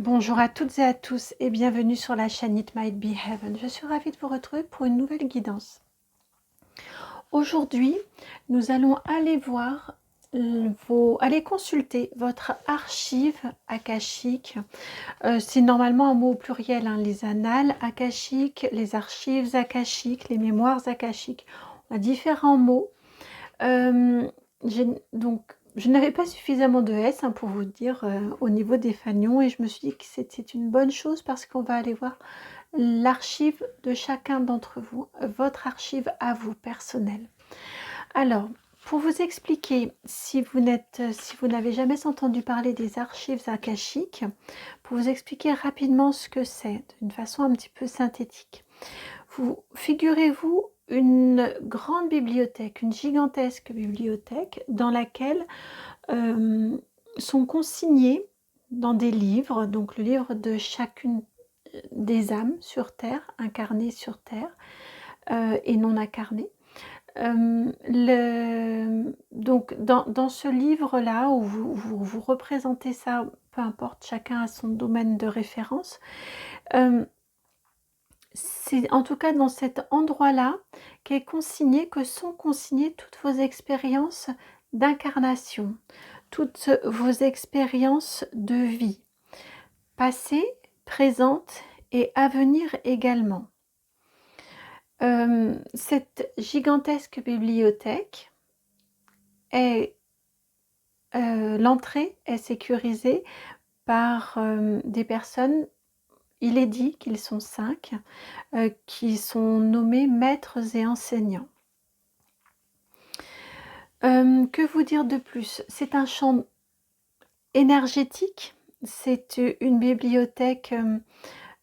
Bonjour à toutes et à tous et bienvenue sur la chaîne It Might Be Heaven. Je suis ravie de vous retrouver pour une nouvelle guidance. Aujourd'hui, nous allons aller voir, aller consulter votre archive akashique. C'est normalement un mot au pluriel, hein, les annales akashiques, les archives akashiques, les mémoires akashiques. On a différents mots. Donc, je n'avais pas suffisamment de S, hein, pour vous dire, au niveau des fanions, et je me suis dit que c'était une bonne chose parce qu'on va aller voir l'archive de chacun d'entre vous, votre archive à vous, personnelle. Alors, pour vous expliquer, si vous n'avez jamais entendu parler des archives akashiques, pour vous expliquer rapidement ce que c'est, d'une façon un petit peu synthétique. Figurez-vous une grande bibliothèque, une gigantesque bibliothèque dans laquelle sont consignés dans des livres, donc le livre de chacune des âmes sur Terre, incarnées sur Terre et non incarnées. Donc dans ce livre-là, où vous représentez ça, peu importe, chacun a son domaine de référence, c'est en tout cas dans cet endroit-là que sont consignées toutes vos expériences d'incarnation, toutes vos expériences de vie, passées, présentes et à venir également. Cette gigantesque bibliothèque l'entrée est sécurisée par des personnes. Il est dit qu'ils sont 5, qui sont nommés maîtres et enseignants. Que vous dire de plus? C'est un champ énergétique, c'est une bibliothèque,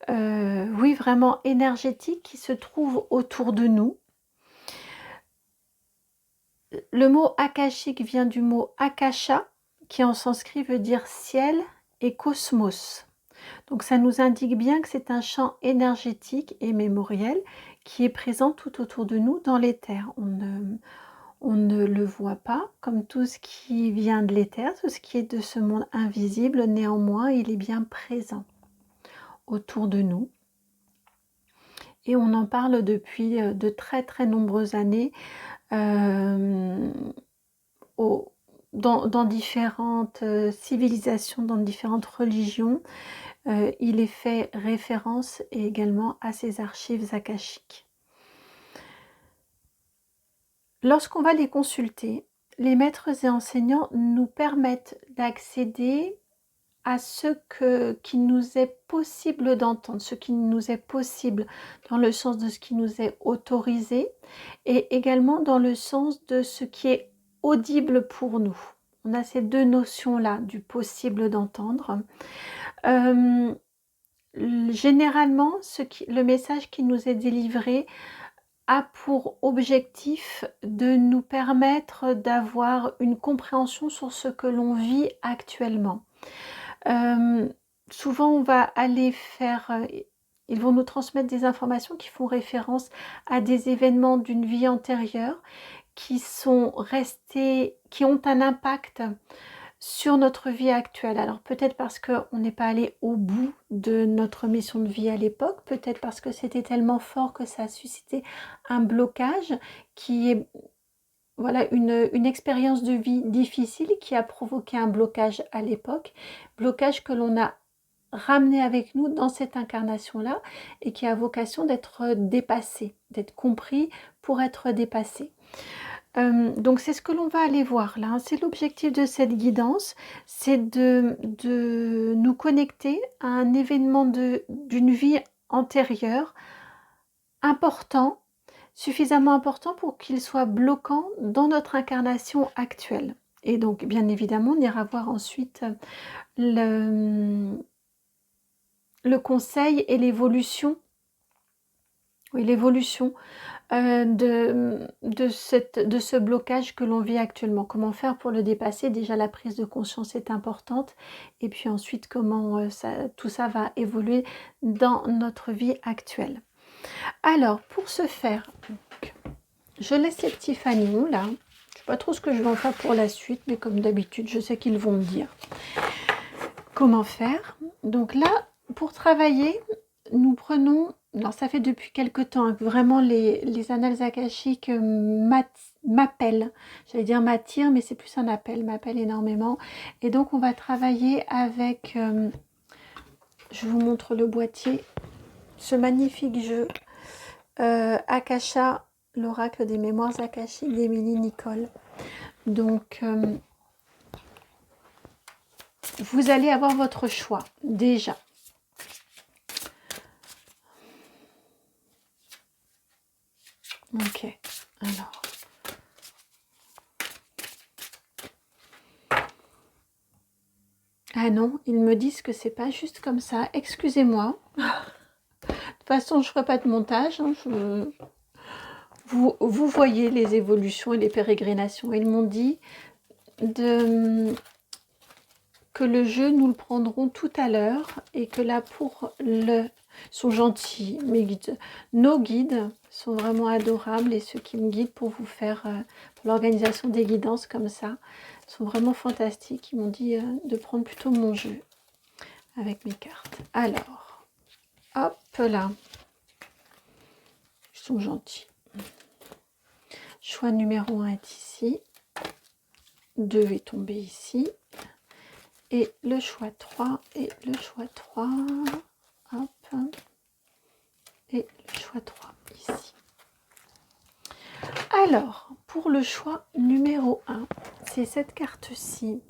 oui, vraiment énergétique, qui se trouve autour de nous. Le mot akashique vient du mot akasha, qui en sanskrit veut dire ciel et cosmos. Donc ça nous indique bien que c'est un champ énergétique et mémoriel qui est présent tout autour de nous dans l'éther. On ne le voit pas comme tout ce qui vient de l'éther, tout ce qui est de ce monde invisible, néanmoins il est bien présent autour de nous. Et on en parle depuis de très très nombreuses années dans différentes civilisations, dans différentes religions. Il est fait référence également à ces archives akashiques. Lorsqu'on va les consulter, les maîtres et enseignants nous permettent d'accéder à ce qui nous est possible d'entendre, ce qui nous est possible dans le sens de ce qui nous est autorisé et également dans le sens de ce qui est audible pour nous. On a ces deux notions-là du possible d'entendre. Généralement, le message qui nous est délivré a pour objectif de nous permettre d'avoir une compréhension sur ce que l'on vit actuellement. Souvent, on va aller ils vont nous transmettre des informations qui font référence à des événements d'une vie antérieure qui ont un impact sur notre vie actuelle. Alors peut-être parce qu'on n'est pas allé au bout de notre mission de vie à l'époque, peut-être parce que c'était tellement fort que ça a suscité un blocage qui est, voilà, une expérience de vie difficile qui a provoqué un blocage à l'époque, blocage que l'on a ramené avec nous dans cette incarnation-là et qui a vocation d'être dépassé, d'être compris pour être dépassé. Donc c'est ce que l'on va aller voir là, hein. C'est l'objectif de cette guidance, c'est de nous connecter à un événement d'une vie antérieure important, suffisamment important pour qu'il soit bloquant dans notre incarnation actuelle. Et donc bien évidemment on ira voir ensuite le conseil et l'évolution, oui, l'évolution de ce blocage que l'on vit actuellement. Comment faire pour le dépasser? Déjà la prise de conscience est importante et puis ensuite comment tout ça va évoluer dans notre vie actuelle. Alors pour ce faire, je laisse les petits fanions là. Je ne sais pas trop ce que je vais en faire pour la suite, mais comme d'habitude je sais qu'ils vont me dire comment faire. Donc là, pour travailler, nous prenons, alors ça fait depuis quelque temps hein, que vraiment les annales akashiques m'appellent. J'allais dire m'attirent, mais c'est plus un appel, m'appellent énormément. Et donc on va travailler avec, je vous montre le boîtier, ce magnifique jeu Akasha, l'oracle des mémoires akashiques d'Émilie Nicole. Donc vous allez avoir votre choix déjà. Ok, alors. Ah non, ils me disent que c'est pas juste comme ça. Excusez-moi. De toute façon, je ferai pas de montage. Hein, vous voyez les évolutions et les pérégrinations. Ils m'ont dit que le jeu, nous le prendrons tout à l'heure et que là, sont gentils, mes guides. Nos guides sont vraiment adorables et ceux qui me guident pour vous faire, pour l'organisation des guidances comme ça, sont vraiment fantastiques. Ils m'ont dit de prendre plutôt mon jeu avec mes cartes. Alors, hop là, ils sont gentils. Choix numéro 1 est ici, 2 est tombé ici, et le choix 3, et le choix 3, hop, et le choix 3 ici. Alors, pour le choix numéro 1, c'est cette carte-ci.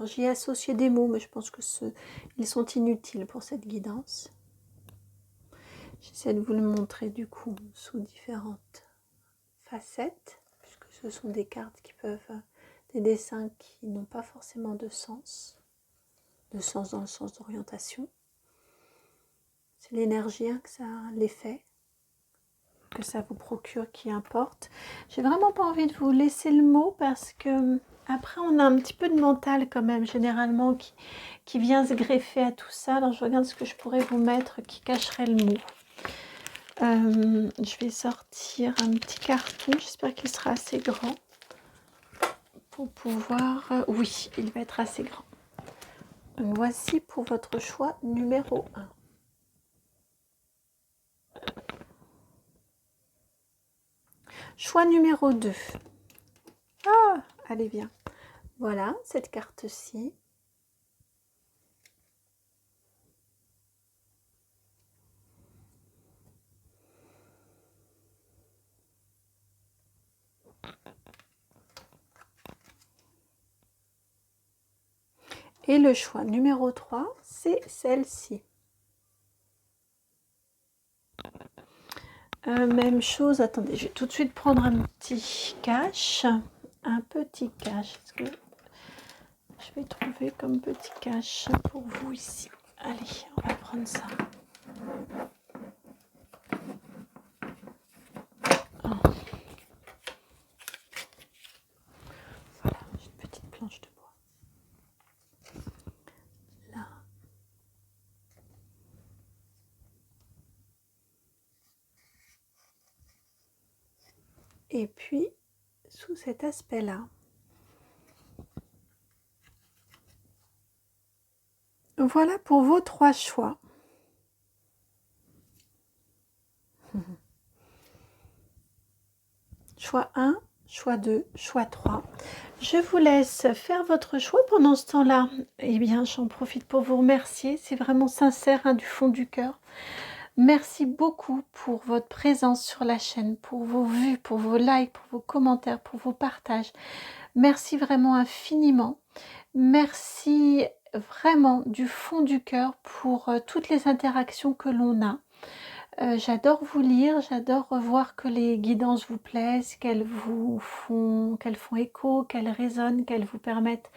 J'y ai associé des mots, mais je pense que ils sont inutiles pour cette guidance. J'essaie de vous le montrer du coup sous différentes facettes, puisque ce sont des cartes qui peuvent, des dessins qui n'ont pas forcément de sens dans le sens d'orientation. C'est l'énergie que ça, l'effet que ça vous procure qui importe. J'ai vraiment pas envie de vous laisser le mot parce que après on a un petit peu de mental quand même généralement qui vient se greffer à tout ça. Alors je regarde ce que je pourrais vous mettre qui cacherait le mot. Je vais sortir un petit carton, j'espère qu'il sera assez grand pour pouvoir... oui, il va être assez grand. Donc, voici pour votre choix numéro 1. Choix numéro 2. Ah, allez bien. Voilà, cette carte-ci. Et le choix numéro 3, c'est celle-ci. Même chose, attendez, je vais tout de suite prendre un petit cache. Un petit cache. Est-ce que je vais trouver comme petit cache pour vous ici? Allez, on va prendre ça. Oh. Voilà, j'ai une petite planche de bois. Là. Et puis, sous cet aspect-là, voilà pour vos 3 choix. Choix 1, choix 2, choix 3. Je vous laisse faire votre choix pendant ce temps-là. Eh bien, j'en profite pour vous remercier. C'est vraiment sincère hein, du fond du cœur. Merci beaucoup pour votre présence sur la chaîne, pour vos vues, pour vos likes, pour vos commentaires, pour vos partages. Merci vraiment infiniment. Merci vraiment du fond du cœur pour toutes les interactions que l'on a. J'adore vous lire, j'adore voir que les guidances vous plaisent, qu'elles font écho, qu'elles résonnent, qu'elles vous permettent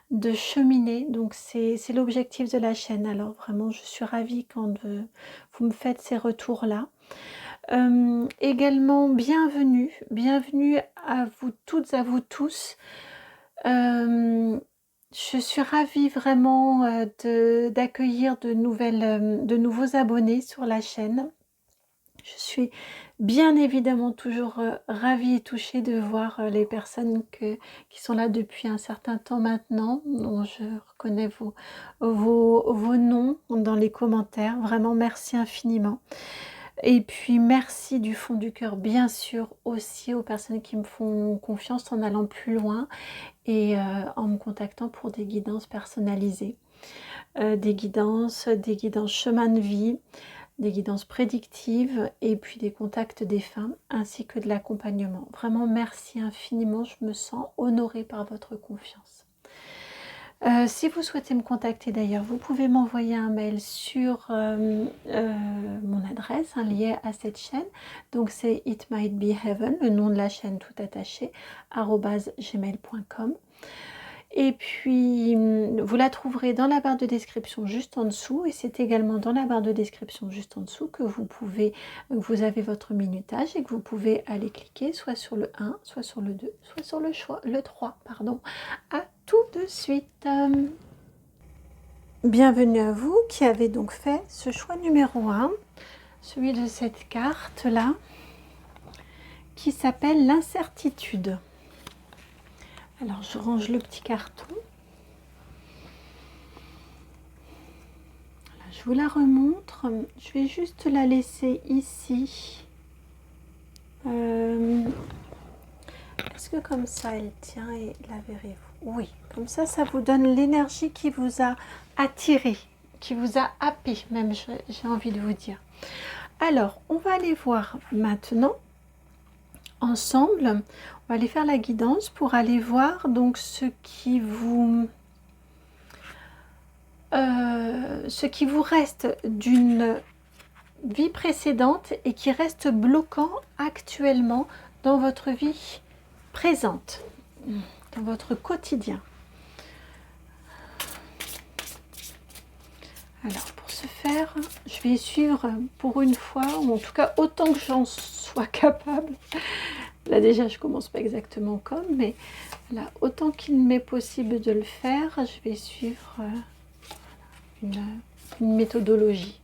de cheminer. Donc c'est l'objectif de la chaîne. Alors vraiment, je suis ravie quand vous me faites ces retours-là. Également, bienvenue à vous toutes, à vous tous. Je suis ravie vraiment d'accueillir de nouveaux abonnés sur la chaîne. Je suis bien évidemment toujours ravie et touchée de voir les personnes qui sont là depuis un certain temps maintenant, dont je reconnais vos noms dans les commentaires. Vraiment, merci infiniment. Et puis, merci du fond du cœur, bien sûr, aussi aux personnes qui me font confiance en allant plus loin et en me contactant pour des guidances personnalisées. Des guidances chemin de vie, des guidances prédictives et puis des contacts des femmes ainsi que de l'accompagnement. Vraiment, merci infiniment, je me sens honorée par votre confiance. Si vous souhaitez me contacter d'ailleurs, vous pouvez m'envoyer un mail sur mon adresse, lié à cette chaîne. Donc c'est It Might Be Heaven, le nom de la chaîne tout attaché, @gmail.com. Et puis, vous la trouverez dans la barre de description juste en dessous. Et c'est également dans la barre de description juste en dessous que vous avez votre minutage et que vous pouvez aller cliquer soit sur le 1, soit sur le 2, soit sur le 3. Pardon. À tout de suite. Bienvenue à vous qui avez donc fait ce choix numéro 1, celui de cette carte-là, qui s'appelle l'incertitude. Alors, je range le petit carton. Je vous la remontre. Je vais juste la laisser ici. Est-ce que comme ça, elle tient et la verrez-vous? Oui, comme ça, ça vous donne l'énergie qui vous a attiré, qui vous a happé, même, j'ai envie de vous dire. Alors, on va aller voir maintenant, ensemble, on va aller faire la guidance pour aller voir donc ce qui vous reste d'une vie précédente et qui reste bloquant actuellement dans votre vie présente, dans votre quotidien. Alors pour ce faire, je vais suivre pour une fois, ou en tout cas autant que j'en sois capable. Là déjà je commence pas exactement comme, mais là autant qu'il m'est possible de le faire, je vais suivre une méthodologie.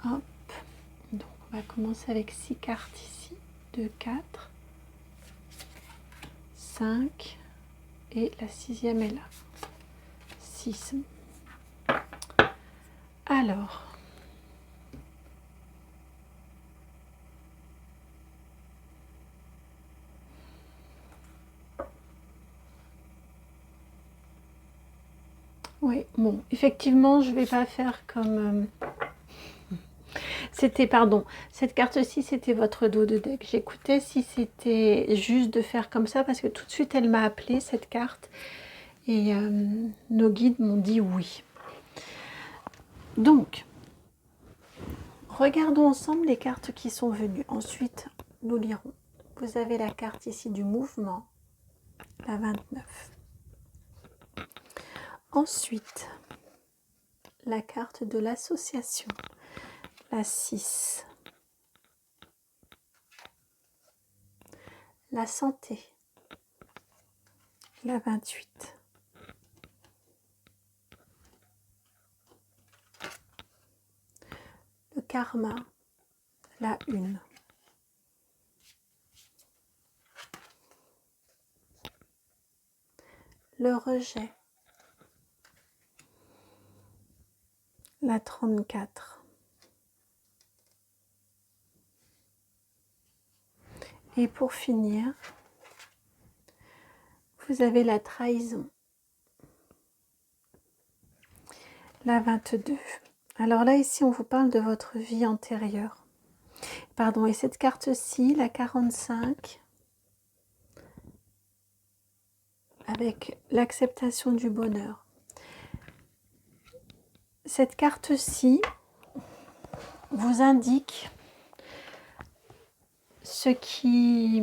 Hop. Donc on va commencer avec 6 cartes ici, 2, 4, 5 et la 6e est là, 6. Alors, oui, bon, effectivement, je ne vais pas faire comme... C'était, pardon, cette carte-ci, c'était votre dos de deck. J'écoutais si c'était juste de faire comme ça, parce que tout de suite, elle m'a appelé, cette carte. Et nos guides m'ont dit oui. Donc, regardons ensemble les cartes qui sont venues. Ensuite, nous lirons. Vous avez la carte ici du mouvement, la 29. Ensuite, la carte de l'association, la 6. La santé, la 28. Le karma, la 1. Le rejet, la 34. Et pour finir, vous avez la trahison, la 22. Alors là, ici, on vous parle de votre vie antérieure. Pardon, et cette carte-ci, la 45, avec l'acceptation du bonheur. Cette carte-ci vous indique ce qui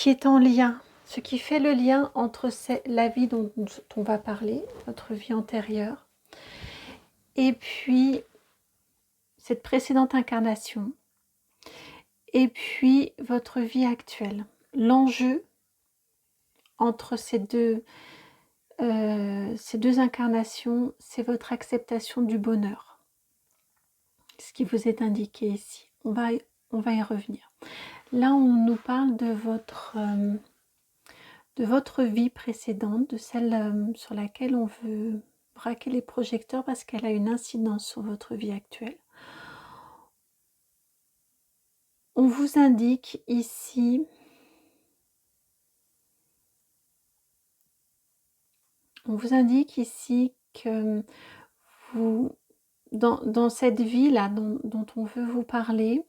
est en lien, ce qui fait le lien entre la vie dont on va parler, votre vie antérieure, et puis cette précédente incarnation, et puis votre vie actuelle. L'enjeu entre ces deux incarnations, c'est votre acceptation du bonheur. ce qui vous est indiqué ici. On va y revenir. Là, on nous parle de votre vie précédente, de celle sur laquelle on veut braquer les projecteurs parce qu'elle a une incidence sur votre vie actuelle. On vous indique ici que vous, dans cette vie-là dont on veut vous parler,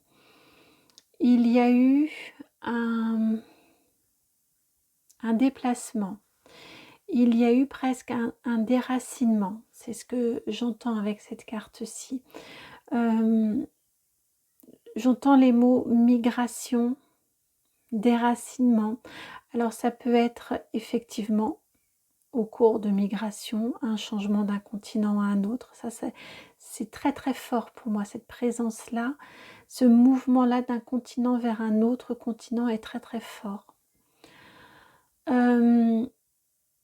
il y a eu un déplacement. Il y a eu presque un déracinement. C'est ce que j'entends avec cette carte-ci. J'entends les mots migration, déracinement. Alors ça peut être effectivement au cours de migration, un changement d'un continent à un autre. Ça, c'est très très fort pour moi, cette présence-là. Ce mouvement-là d'un continent vers un autre continent est très très fort.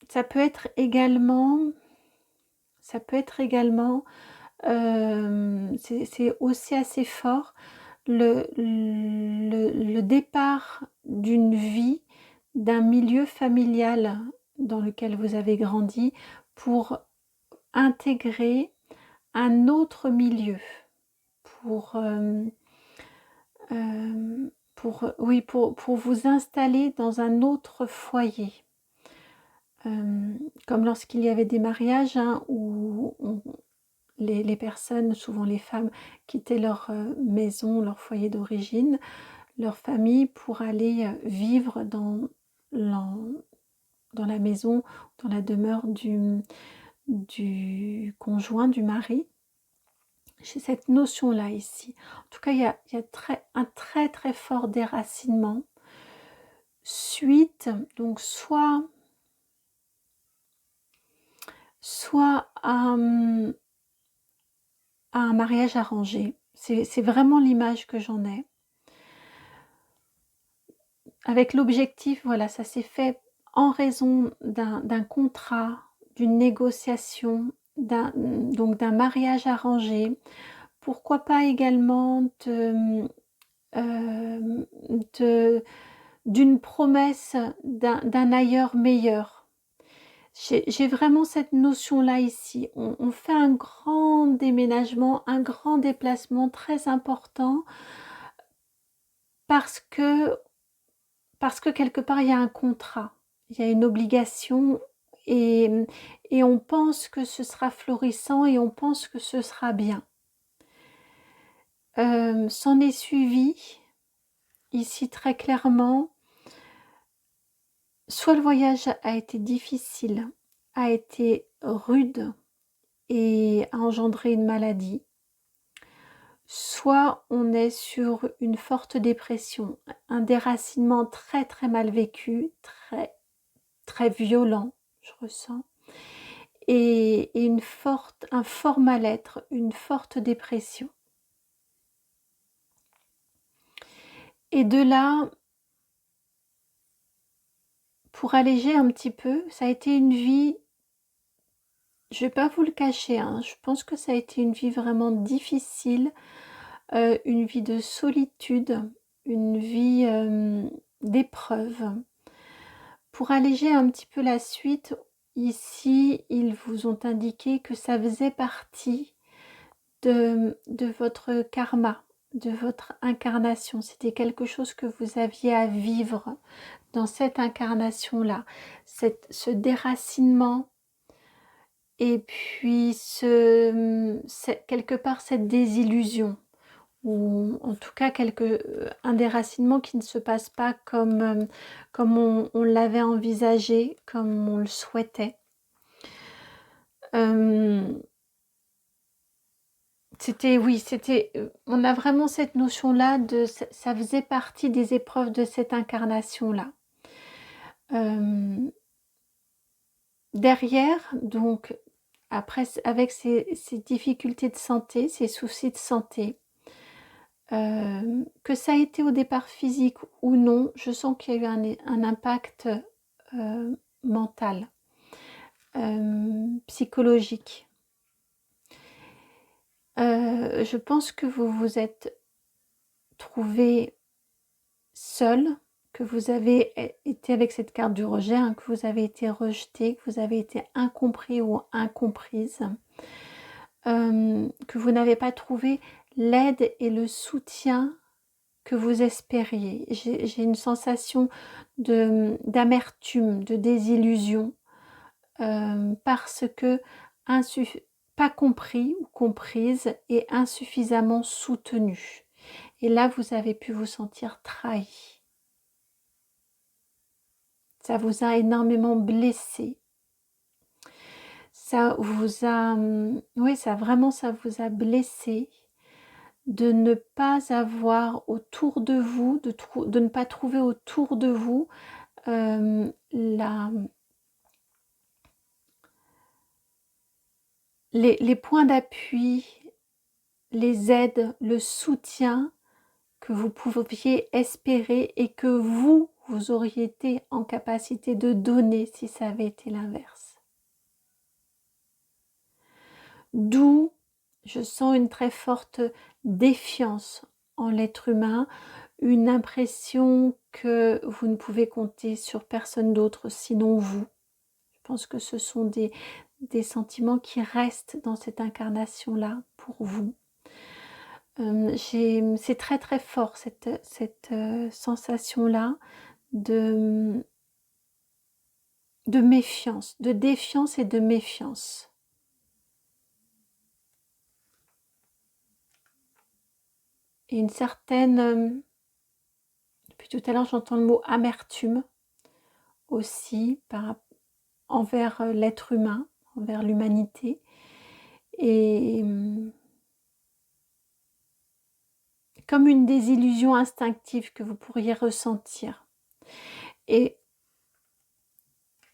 Ça peut être également, c'est aussi assez fort, le départ d'une vie, d'un milieu familial dans lequel vous avez grandi pour intégrer un autre milieu, pour vous installer dans un autre foyer. Comme lorsqu'il y avait des mariages où les personnes, souvent les femmes, quittaient leur maison, leur foyer d'origine, leur famille, pour aller vivre dans la maison, dans la demeure du conjoint, du mari. J'ai cette notion-là ici. En tout cas, il y a un très très fort déracinement. Suite, donc soit à un mariage arrangé. C'est vraiment l'image que j'en ai. Avec l'objectif, voilà, ça s'est fait en raison d'un contrat, d'une négociation, d'un mariage arrangé. Pourquoi pas également d'une promesse d'un ailleurs meilleur. J'ai vraiment cette notion-là ici. On fait un grand déménagement, un grand déplacement très important parce que quelque part, il y a un contrat, il y a une obligation et on pense que ce sera florissant et on pense que ce sera bien. S'en est suivi, ici très clairement, soit le voyage a été difficile, a été rude et a engendré une maladie, soit on est sur une forte dépression, un déracinement très très mal vécu, très très violent, je ressens, et un fort mal-être, une forte dépression. Et de là, pour alléger un petit peu, ça a été une vie, je vais pas vous le cacher, hein, je pense que ça a été une vie vraiment difficile, une vie de solitude, une vie d'épreuve. Pour alléger un petit peu la suite, ici, ils vous ont indiqué que ça faisait partie de votre karma, de votre incarnation. C'était quelque chose que vous aviez à vivre dans cette incarnation-là. Ce déracinement et puis quelque part cette désillusion, ou en tout cas un déracinement qui ne se passe pas comme on l'avait envisagé, comme on le souhaitait. On a vraiment cette notion-là ça faisait partie des épreuves de cette incarnation-là. Derrière, donc, après, avec ces difficultés de santé, ces soucis de santé, que ça a été au départ physique ou non, je sens qu'il y a eu un impact mental, psychologique. Je pense que vous vous êtes trouvé seul, que vous avez été avec cette carte du rejet, hein, que vous avez été rejeté, que vous avez été incompris ou incomprise, que vous n'avez pas trouvé l'aide et le soutien que vous espériez. J'ai une sensation d'amertume, de désillusion, parce que pas compris ou comprise et insuffisamment soutenu. Et là, vous avez pu vous sentir trahi. Ça vous a énormément blessé. Ça vous a, oui, ça vous a blessé de ne pas avoir autour de vous, de ne pas trouver autour de vous les points d'appui, les aides, le soutien que vous pouviez espérer et que vous auriez été en capacité de donner si ça avait été l'inverse. D'où je sens une très forte défiance en l'être humain, une impression que vous ne pouvez compter sur personne d'autre sinon vous. Je pense que ce sont des sentiments qui restent dans cette incarnation-là pour vous. C'est très très fort cette sensation-là de méfiance, de défiance et de méfiance. Et une certaine, depuis tout à l'heure j'entends le mot amertume aussi envers l'être humain, envers l'humanité. Et comme une désillusion instinctive que vous pourriez ressentir. Et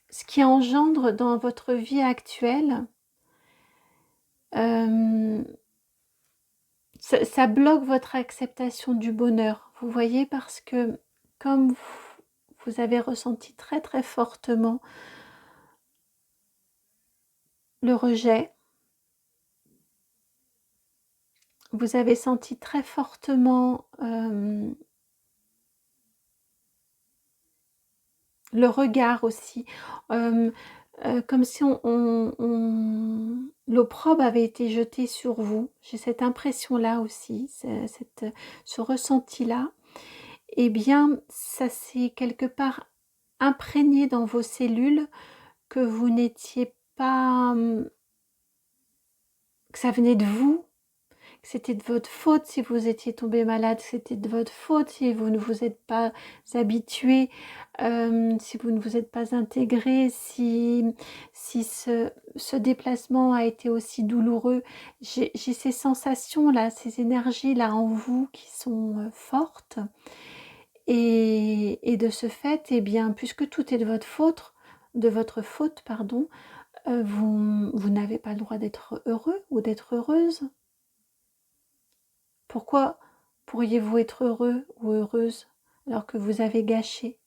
ce qui engendre dans votre vie actuelle, ça bloque votre acceptation du bonheur, vous voyez, parce que comme vous avez ressenti très très fortement le rejet, vous avez senti très fortement le regard aussi, comme si l'opprobre avait été jeté sur vous. J'ai cette impression-là aussi, ce ressenti-là. Eh bien, ça s'est quelque part imprégné dans vos cellules, que vous n'étiez pas, que ça venait de vous, que c'était de votre faute si vous étiez tombé malade, c'était de votre faute si vous ne vous êtes pas habitué, si vous ne vous êtes pas intégré, si ce déplacement a été aussi douloureux. J'ai ces sensations-là, ces énergies-là en vous qui sont fortes. Et de ce fait, eh bien, puisque tout est de votre faute, pardon, vous n'avez pas le droit d'être heureux ou d'être heureuse. Pourquoi pourriez-vous être heureux ou heureuse alors que vous avez gâché?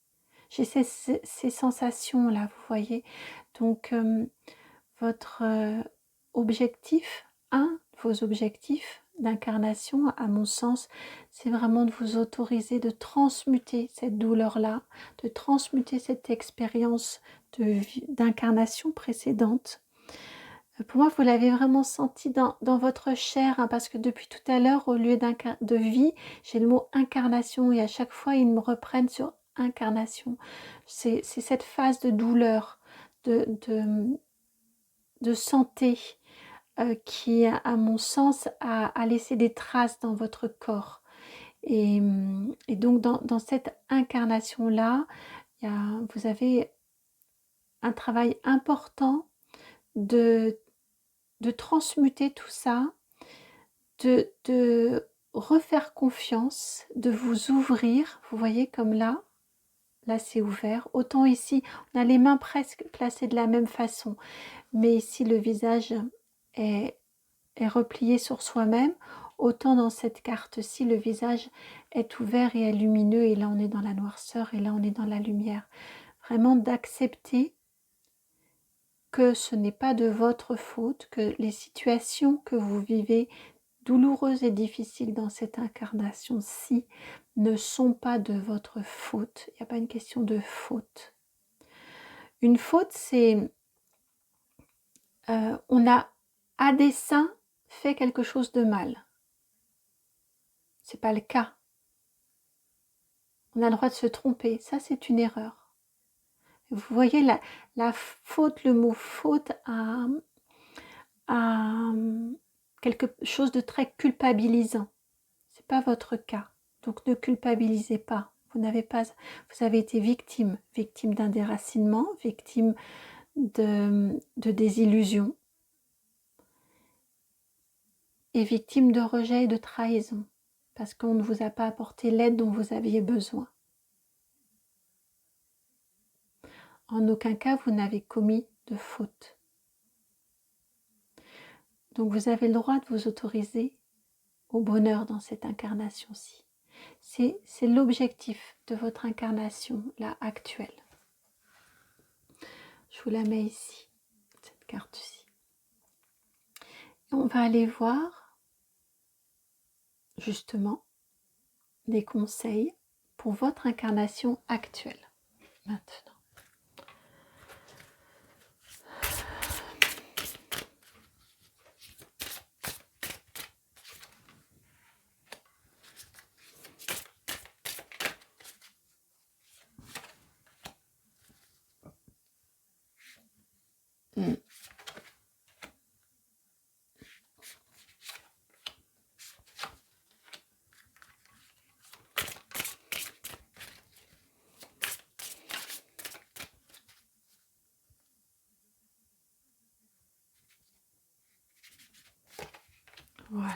J'ai ces sensations-là, vous voyez. Donc, votre objectif, un de vos objectifs d'incarnation, à mon sens, c'est vraiment de vous autoriser de transmuter cette douleur-là, de transmuter cette expérience d'incarnation précédente. Pour moi, vous l'avez vraiment senti dans votre chair, hein, parce que depuis tout à l'heure, au lieu de vie, j'ai le mot incarnation et à chaque fois, ils me reprennent sur incarnation. C'est cette phase de douleur, de santé qui, à mon sens, a laissé des traces dans votre corps. Et donc, dans cette incarnation-là, vous avez un travail important de transmuter tout ça, de refaire confiance, de vous ouvrir, vous voyez comme là c'est ouvert. Autant ici, on a les mains presque placées de la même façon, mais ici le visage est replié sur soi-même, autant dans cette carte-ci, le visage est ouvert et est lumineux, et là on est dans la noirceur, et là on est dans la lumière. Vraiment d'accepter que ce n'est pas de votre faute, que les situations que vous vivez douloureuses et difficiles dans cette incarnation-ci ne sont pas de votre faute. Il n'y a pas une question de faute. Une faute, c'est on a à dessein fait quelque chose de mal. C'est pas le cas. On a le droit de se tromper. Ça, c'est une erreur. Vous voyez, la faute, le mot faute a quelque chose de très culpabilisant. C'est pas votre cas. Donc ne culpabilisez pas. Vous avez été victime d'un déracinement, victime de désillusion et victime de rejet et de trahison parce qu'on ne vous a pas apporté l'aide dont vous aviez besoin. En aucun cas vous n'avez commis de faute. Donc vous avez le droit de vous autoriser au bonheur dans cette incarnation-ci. C'est l'objectif de votre incarnation, là, actuelle. Je vous la mets ici, cette carte-ci. On va aller voir, justement, des conseils pour votre incarnation actuelle, maintenant. Voilà.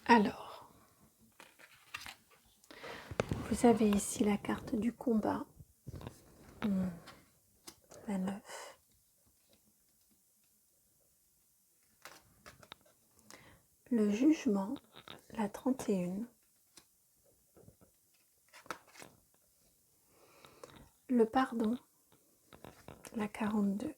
Alors, vous avez ici la carte du combat, la 9. Le jugement, la 31. Le pardon, la 42.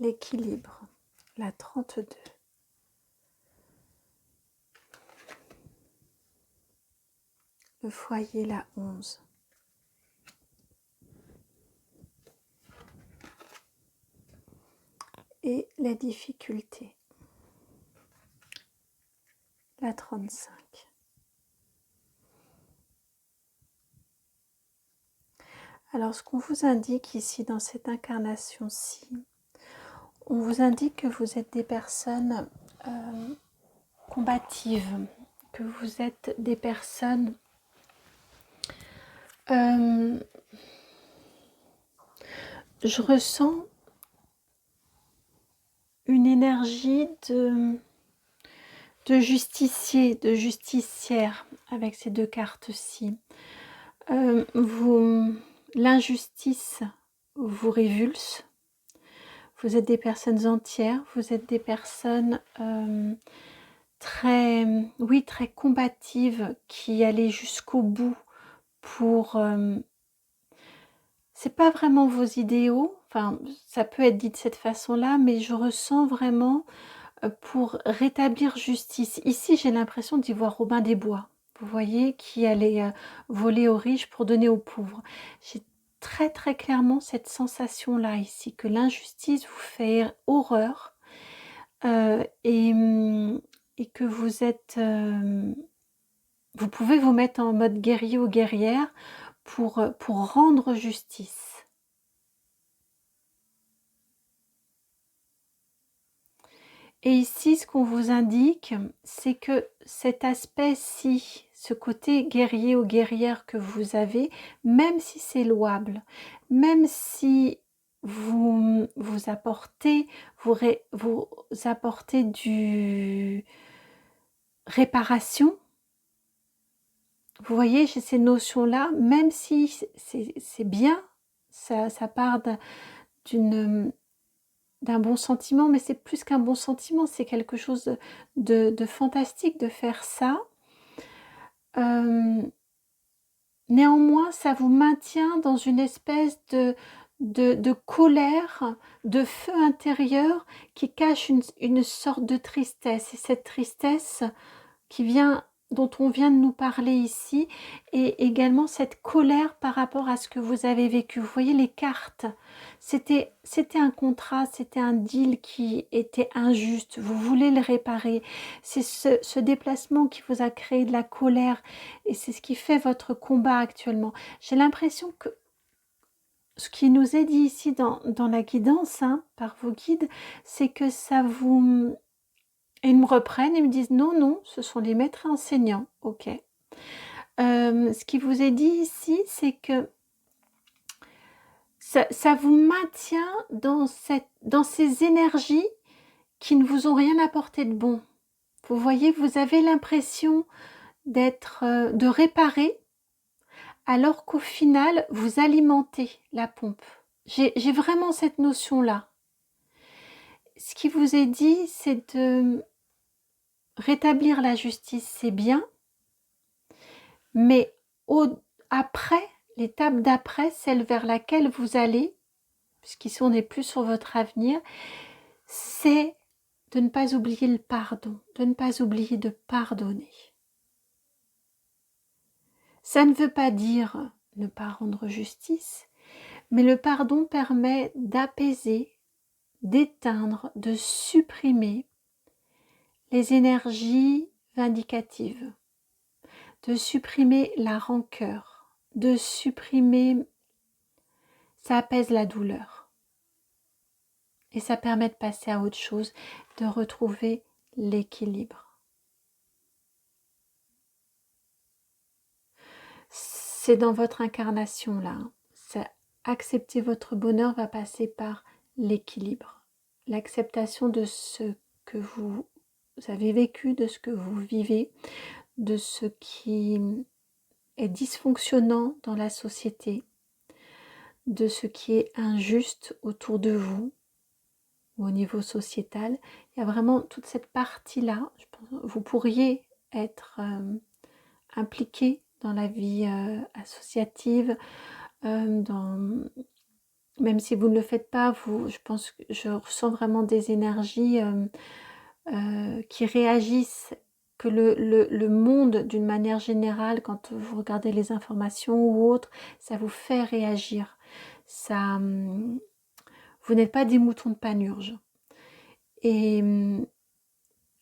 L'équilibre, la 32. Le foyer, la 11. Et la difficulté, la 35. Alors, ce qu'on vous indique ici dans cette incarnation-ci, on vous indique que vous êtes des personnes combatives, que vous êtes des personnes je ressens une énergie de justicier, de justicière avec ces deux cartes-ci. L'injustice vous révulse. Vous êtes des personnes entières, vous êtes des personnes très combatives, qui allaient jusqu'au bout pour... c'est pas vraiment vos idéaux, enfin ça peut être dit de cette façon-là, mais je ressens vraiment pour rétablir justice. Ici j'ai l'impression d'y voir Robin des Bois, vous voyez, qui allait voler aux riches pour donner aux pauvres. J'ai très très clairement cette sensation-là ici, que l'injustice vous fait horreur et que vous êtes... vous pouvez vous mettre en mode guerrier ou guerrière pour rendre justice. Et ici, ce qu'on vous indique, c'est que cet aspect-ci, ce côté guerrier ou guerrière que vous avez, même si c'est louable, même si vous apportez, vous apportez du réparation, vous voyez, j'ai ces notions-là, même si c'est bien, ça part d'un bon sentiment, mais c'est plus qu'un bon sentiment, c'est quelque chose de fantastique de faire ça. néanmoins, ça vous maintient dans une espèce de colère, de feu intérieur qui cache une sorte de tristesse. Et cette tristesse qui vient, dont on vient de nous parler ici, et également cette colère par rapport à ce que vous avez vécu. Vous voyez les cartes, c'était un contrat, c'était un deal qui était injuste, vous voulez le réparer. C'est ce déplacement qui vous a créé de la colère, et c'est ce qui fait votre combat actuellement. J'ai l'impression que ce qui nous est dit ici dans la guidance, hein, par vos guides, c'est que ça vous... Et ils me reprennent et me disent non, non, ce sont les maîtres et enseignants. Ok. Ce qui vous est dit ici, c'est que ça vous maintient dans ces énergies qui ne vous ont rien apporté de bon. Vous voyez, vous avez l'impression de réparer, alors qu'au final, vous alimentez la pompe. J'ai vraiment cette notion-là. Ce qui vous est dit, c'est de rétablir la justice, c'est bien, mais après, l'étape d'après, celle vers laquelle vous allez, puisqu'ici on n'est plus sur votre avenir, c'est de ne pas oublier le pardon, de ne pas oublier de pardonner. Ça ne veut pas dire ne pas rendre justice, mais le pardon permet d'apaiser, d'éteindre, de supprimer les énergies vindicatives, de supprimer la rancœur, de supprimer, ça apaise la douleur. Et ça permet de passer à autre chose, de retrouver l'équilibre. C'est dans votre incarnation là. Accepter votre bonheur va passer par l'équilibre. L'acceptation de ce que vous avez vécu, de ce que vous vivez, de ce qui est dysfonctionnant dans la société, de ce qui est injuste autour de vous, au niveau sociétal. Il y a vraiment toute cette partie-là. Vous pourriez être impliqué dans la vie associative, même si vous ne le faites pas, je ressens vraiment des énergies qui réagissent, que le monde d'une manière générale, quand vous regardez les informations ou autres, ça vous fait réagir. Vous n'êtes pas des moutons de Panurge. Et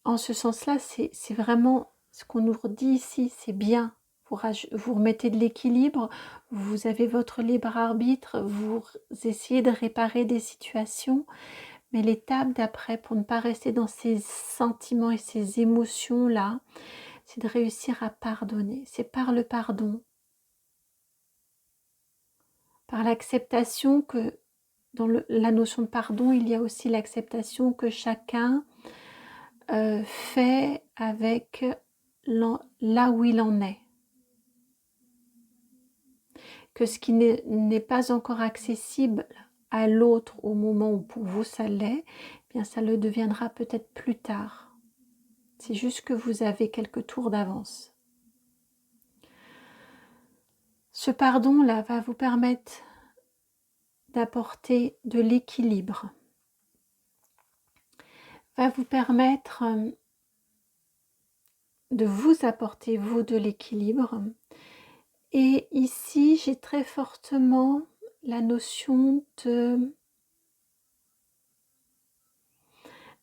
en ce sens-là, c'est vraiment ce qu'on nous dit ici, c'est bien. Vous remettez de l'équilibre, vous avez votre libre arbitre, vous essayez de réparer des situations, mais l'étape d'après, pour ne pas rester dans ces sentiments et ces émotions-là, c'est de réussir à pardonner. C'est par le pardon, par l'acceptation que, dans la notion de pardon, il y a aussi l'acceptation que chacun fait avec là où il en est. Que ce qui n'est pas encore accessible à l'autre au moment où pour vous ça l'est, eh bien ça le deviendra peut-être plus tard. C'est juste que vous avez quelques tours d'avance. Ce pardon-là va vous permettre d'apporter de l'équilibre, va vous permettre de vous apporter, vous, de l'équilibre. Et ici, j'ai très fortement la notion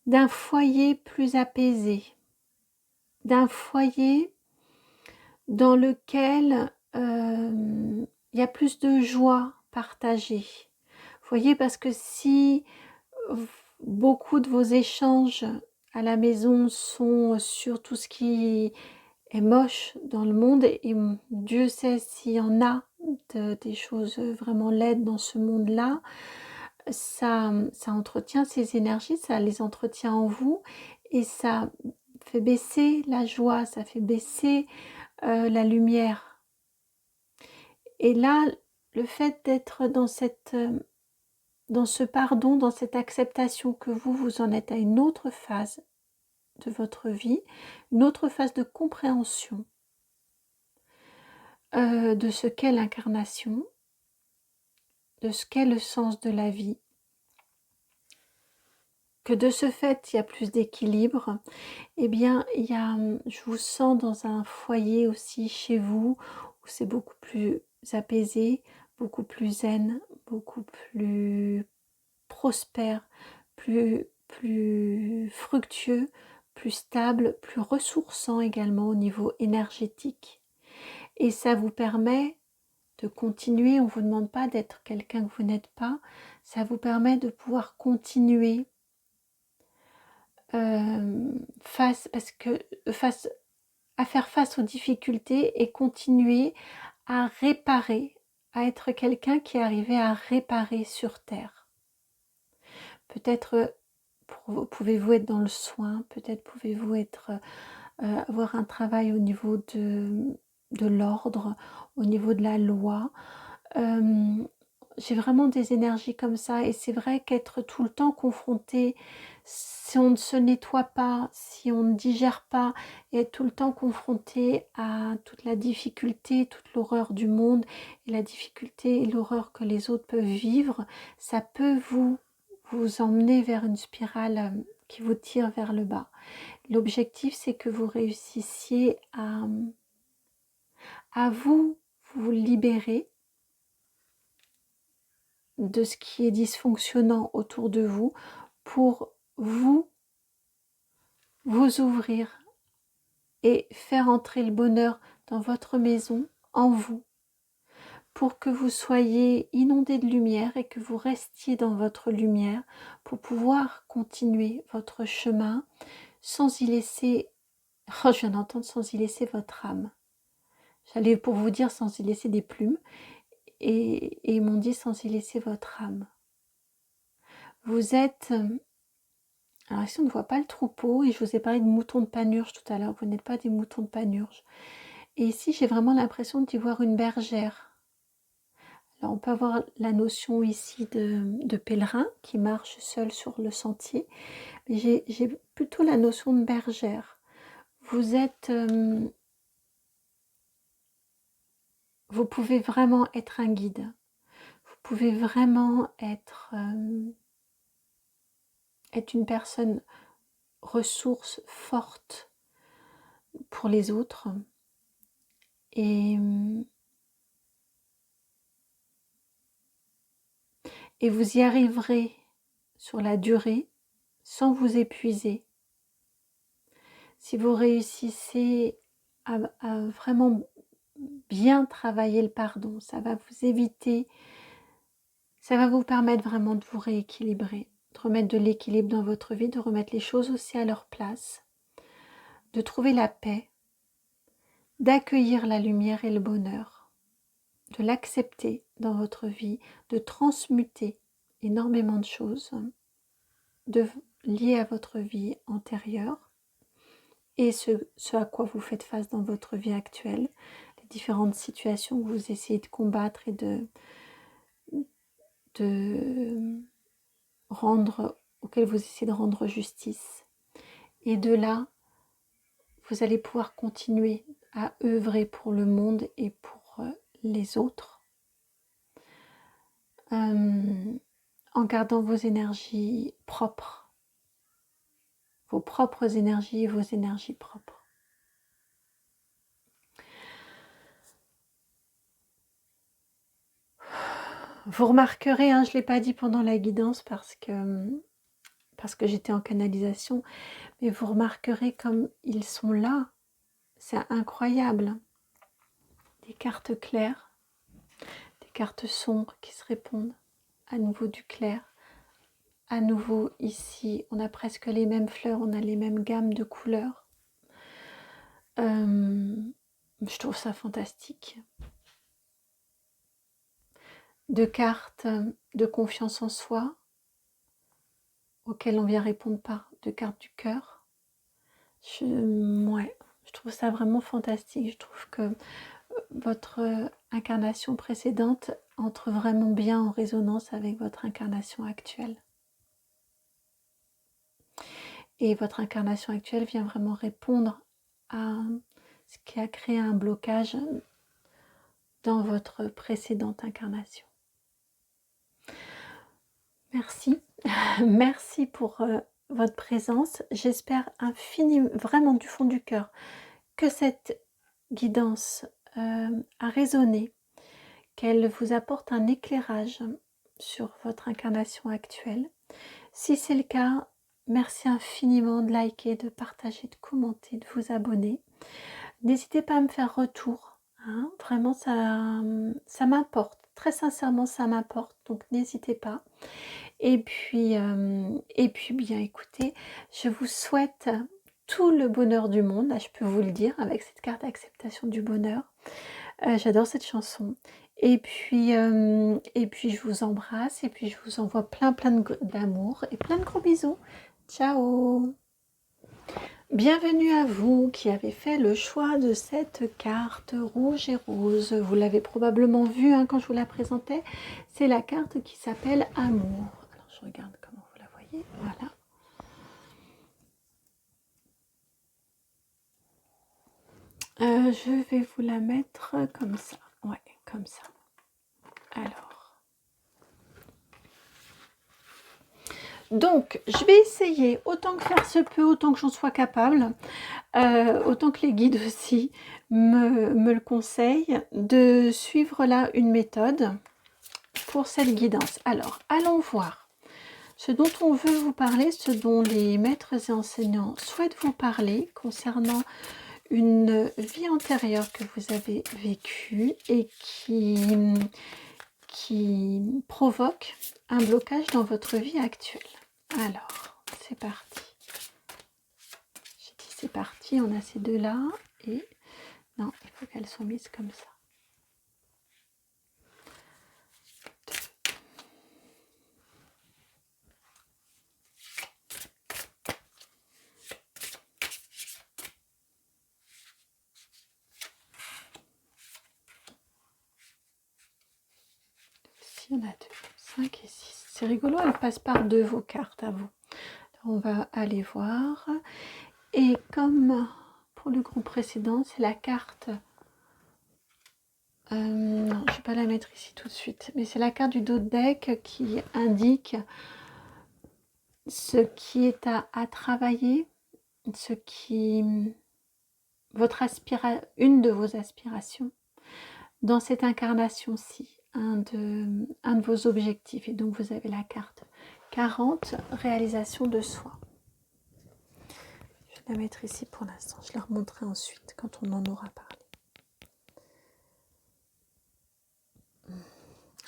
d'un foyer plus apaisé, d'un foyer dans lequel il y a plus de joie partagée. Vous voyez, parce que si beaucoup de vos échanges à la maison sont sur tout ce qui est moche dans le monde, et Dieu sait s'il y en a des choses vraiment laides dans ce monde-là, ça entretient ces énergies, ça les entretient en vous, et ça fait baisser la joie, ça fait baisser la lumière. Et là, le fait d'être dans ce pardon, dans cette acceptation que vous en êtes à une autre phase de votre vie, une autre phase de compréhension, de ce qu'est l'incarnation, de ce qu'est le sens de la vie, que de ce fait, il y a plus d'équilibre. Eh bien, je vous sens dans un foyer aussi chez vous, où c'est beaucoup plus apaisé, beaucoup plus zen, beaucoup plus prospère, plus fructueux, plus stable, plus ressourçant également au niveau énergétique. Et ça vous permet de continuer, on ne vous demande pas d'être quelqu'un que vous n'êtes pas, ça vous permet de pouvoir continuer à faire face aux difficultés et continuer à réparer, à être quelqu'un qui est arrivé à réparer sur Terre. Peut-être pouvez-vous être dans le soin, peut-être pouvez-vous avoir un travail au niveau de l'ordre, au niveau de la loi. J'ai vraiment des énergies comme ça et c'est vrai qu'être tout le temps confronté, si on ne se nettoie pas, si on ne digère pas, et être tout le temps confronté à toute la difficulté, toute l'horreur du monde et la difficulté et l'horreur que les autres peuvent vivre, ça peut vous emmener vers une spirale qui vous tire vers le bas. L'objectif, c'est que vous réussissiez à vous libérer de ce qui est dysfonctionnant autour de vous pour vous ouvrir et faire entrer le bonheur dans votre maison, en vous, pour que vous soyez inondé de lumière et que vous restiez dans votre lumière pour pouvoir continuer votre chemin sans y laisser, oh, je viens d'entendre, sans y laisser votre âme. J'allais pour vous dire sans y laisser des plumes et ils m'ont dit sans y laisser votre âme. Vous êtes... Alors ici on ne voit pas le troupeau et je vous ai parlé de moutons de Panurge tout à l'heure, vous n'êtes pas des moutons de Panurge. Et ici j'ai vraiment l'impression d'y voir une bergère. Alors on peut avoir la notion ici de pèlerin qui marche seul sur le sentier, mais j'ai plutôt la notion de bergère. Vous êtes... vous pouvez vraiment être un guide. Vous pouvez vraiment être une personne ressource forte pour les autres. Et vous y arriverez sur la durée sans vous épuiser. Si vous réussissez à vraiment bien travailler le pardon, ça va vous éviter, ça va vous permettre vraiment de vous rééquilibrer, de remettre de l'équilibre dans votre vie, de remettre les choses aussi à leur place, de trouver la paix, d'accueillir la lumière et le bonheur, de l'accepter dans votre vie, de transmuter énormément de choses liées à votre vie antérieure et ce à quoi vous faites face dans votre vie actuelle, les différentes situations que vous essayez de combattre et auxquelles vous essayez de rendre justice. Et de là, vous allez pouvoir continuer à œuvrer pour le monde et pour les autres, en gardant vos énergies propres, vos propres énergies et vos énergies propres. Vous remarquerez, je ne l'ai pas dit pendant la guidance parce que j'étais en canalisation, mais vous remarquerez comme ils sont là, c'est incroyable. Des cartes claires, des cartes sombres qui se répondent, à nouveau du clair, à nouveau ici, on a presque les mêmes fleurs, on a les mêmes gammes de couleurs. Je trouve ça fantastique. De cartes de confiance en soi, auxquelles on vient répondre par de cartes du cœur. Je trouve ça vraiment fantastique. Je trouve que votre incarnation précédente entre vraiment bien en résonance avec votre incarnation actuelle. Et votre incarnation actuelle vient vraiment répondre à ce qui a créé un blocage dans votre précédente incarnation. Merci, merci pour votre présence. J'espère infiniment, vraiment du fond du cœur, que cette guidance a résonné, qu'elle vous apporte un éclairage sur votre incarnation actuelle. Si c'est le cas, merci infiniment de liker, de partager, de commenter, de vous abonner. N'hésitez pas à me faire retour, hein, vraiment ça m'importe, très sincèrement ça m'importe, donc n'hésitez pas. Et puis bien écoutez, je vous souhaite tout le bonheur du monde, là je peux vous le dire avec cette carte d'acceptation du bonheur. J'adore cette chanson. Et puis je vous embrasse et puis je vous envoie plein d'amour et plein de gros bisous. Ciao! Bienvenue à vous qui avez fait le choix de cette carte rouge et rose. Vous l'avez probablement vu hein, quand je vous la présentais. C'est la carte qui s'appelle Amour. Alors je regarde comment vous la voyez. Voilà. Je vais vous la mettre comme ça. Ouais, comme ça. Alors. Donc, je vais essayer, autant que faire se peut, autant que j'en sois capable, autant que les guides aussi me le conseillent, de suivre là une méthode pour cette guidance. Alors, allons voir ce dont on veut vous parler, ce dont les maîtres et enseignants souhaitent vous parler concernant une vie antérieure que vous avez vécue et qui provoque un blocage dans votre vie actuelle. Alors, c'est parti. J'ai dit c'est parti, on a ces deux-là et non, il faut qu'elles soient mises comme ça. Il y en a deux, 5 et 6. C'est rigolo, elles passent par deux vos cartes à vous. On va aller voir. Et comme pour le groupe précédent, c'est la carte... non, je ne vais pas la mettre ici tout de suite. Mais c'est la carte du dos de deck qui indique ce qui est à travailler, ce qui... une de vos aspirations dans cette incarnation-ci. Un de vos objectifs. Et donc, vous avez la carte 40, réalisation de soi. Je vais la mettre ici pour l'instant. Je la remonterai ensuite quand on en aura parlé.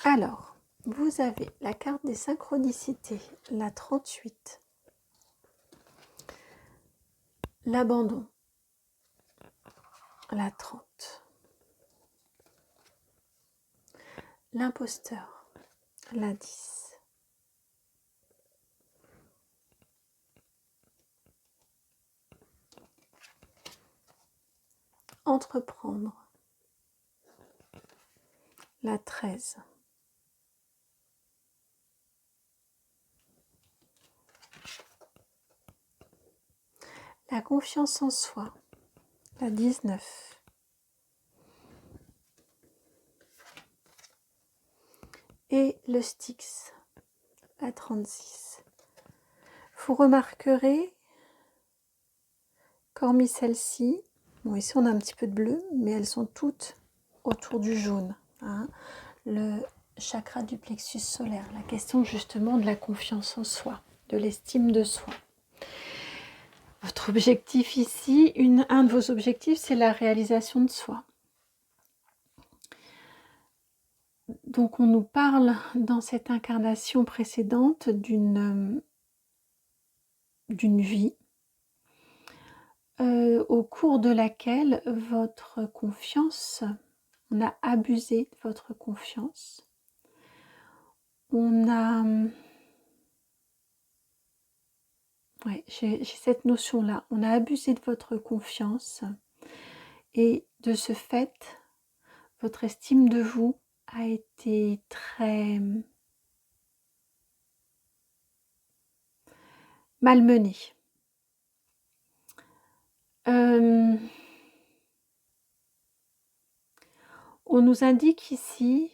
Alors, vous avez la carte des synchronicités, la 38, l'abandon, la 30, l'imposteur, la 10. Entreprendre, la 13. La confiance en soi, la 19. Et le Styx, la 36. Vous remarquerez qu'hormis celle-ci, bon ici on a un petit peu de bleu, mais elles sont toutes autour du jaune. Hein, le chakra du plexus solaire, la question justement de la confiance en soi, de l'estime de soi. Votre objectif ici, un de vos objectifs, c'est la réalisation de soi. Donc on nous parle dans cette incarnation précédente d'une vie au cours de laquelle votre confiance, on a abusé de votre confiance. On a... Ouais, j'ai cette notion-là. On a abusé de votre confiance et de ce fait, votre estime de vous a été très malmenée. On nous indique ici